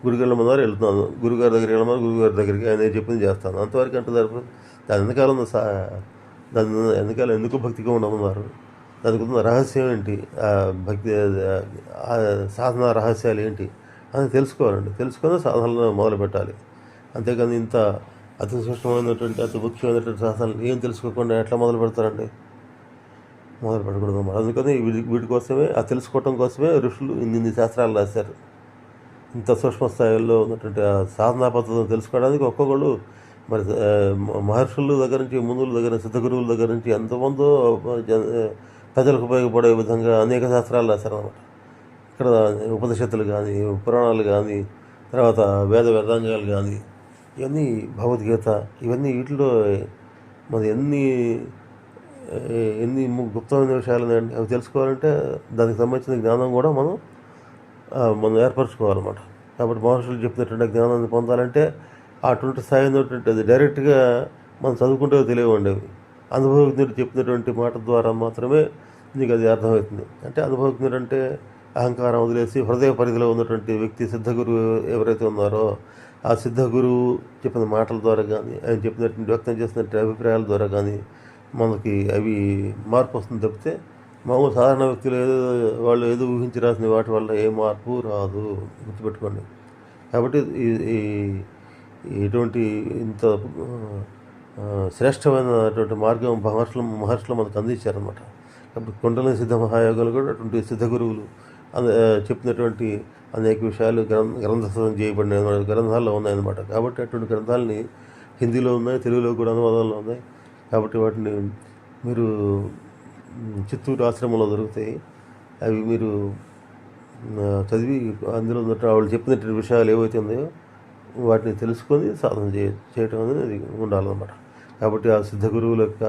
గుడికి వెళ్ళమన్నారు, వెళ్తున్నాను, గురుగారి దగ్గరికి వెళ్ళమన్నారు, గురుగారి దగ్గరికి ఆయన చెప్పింది చేస్తాను, అంతవరకు అంటే సరిపోతుంది. దాని వెనకాల ఎందుకు భక్తిగా ఉండమన్నారు, దానికి ఉన్న రహస్యం ఏంటి, భక్తి సాధన రహస్యాలు ఏంటి అని తెలుసుకోవాలండి. తెలుసుకొని సాధనలు మొదలు పెట్టాలి. అంతేకాని ఇంత అతి సూక్ష్మమైనటువంటి అతి ముఖ్యమైనటువంటి శాస్త్రాలు ఏం తెలుసుకోకుండా ఎట్లా మొదలు పెడతారండి? మొదలు పెట్టకూడదు అన్నమాట. అందుకని వీటి కోసమే, ఆ తెలుసుకోవటం కోసమే ఋషులు ఇన్ని శాస్త్రాలు రాశారు. ఇంత సూక్ష్మ స్థాయిలో ఉన్నటువంటి ఆ సాధనా పద్ధతులు తెలుసుకోవడానికి ఒక్కొక్కళ్ళు మరి మహర్షుల దగ్గర నుంచి, మునుల దగ్గర, సిద్ధ గురువుల దగ్గర నుంచి ఎంతమందో ప్రజలకు ఉపయోగపడే విధంగా అనేక శాస్త్రాలు రాశారన్నమాట. ఇక్కడ ఉపనిషత్తులు కానీ, పురాణాలు కానీ, తర్వాత వేదాంగాలు కానీ, ఇవన్నీ భగవద్గీత, ఇవన్నీ వీటిలో మరి ఎన్ని గుప్తమైన విషయాలు ఉన్నాయండి. అవి తెలుసుకోవాలంటే దానికి సంబంధించిన జ్ఞానం కూడా మనం ఏర్పరచుకోవాలన్నమాట. కాబట్టి మహర్షులు చెప్పినటువంటి జ్ఞానాన్ని పొందాలంటే అటువంటి స్థాయి ఉన్నటువంటి అది డైరెక్ట్గా మనం చదువుకుంటే తెలియవండేవి. అనుభవజ్ఞుడు చెప్పినటువంటి మాట ద్వారా మాత్రమే నీకు అది అర్థమవుతుంది. అంటే అనుభవజ్ఞుడు అంటే అహంకారం వదిలేసి హృదయ పరిధిలో ఉన్నటువంటి వ్యక్తి, సిద్ధగురువు ఎవరైతే ఉన్నారో ఆ సిద్ధగురువు చెప్పిన మాటల ద్వారా కానీ, ఆయన చెప్పినటువంటి వ్యక్తం చేసినటువంటి అభిప్రాయాల ద్వారా కానీ మనకి అవి మార్పు వస్తుంది తప్పితే మామూలు సాధారణ వ్యక్తులు వాళ్ళు ఏదో ఊహించి రాసిన వాటి వల్ల ఏ మార్పు రాదు, గుర్తుపెట్టుకోండి. కాబట్టి ఇటువంటి ఇంత శ్రేష్టమైనటువంటి మార్గం మహర్షులు మనకు అందించారనమాట. కాబట్టి కుండలిని సిద్ధ మహాయోగాలు కూడా అటువంటి సిద్ధ గురువులు చెప్పినటువంటి అనేక విషయాలు గ్రంథస్థం చేయబడిన గ్రంథాల్లో ఉన్నాయన్నమాట. కాబట్టి అటువంటి గ్రంథాలని హిందీలో ఉన్నాయి, తెలుగులో కూడా అనువాదంలో ఉన్నాయి. కాబట్టి వాటిని మీరు చిత్తూరు ఆశ్రమంలో దొరుకుతాయి. అవి మీరు చదివి అందులో వాళ్ళు చెప్పినటువంటి విషయాలు ఏవైతే ఉన్నాయో వాటిని తెలుసుకొని సాధన చేయటం అనేది ఉండాలన్నమాట. కాబట్టి ఆ సిద్ధగురువుల యొక్క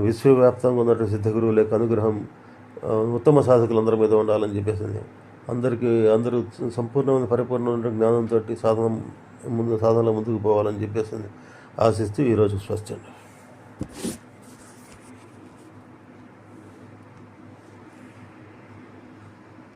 విశ్వవ్యాప్తంగా ఉన్నటువంటి సిద్ధగురువుల యొక్క అనుగ్రహం ఉత్తమ సాధకులందరి మీద ఉండాలని చెప్పేసి అందరూ సంపూర్ణమైన పరిపూర్ణమైన జ్ఞానంతో సాధనలో ముందుకు పోవాలని చెప్పేసి ఆశిస్తూ ఈరోజు స్వస్తి.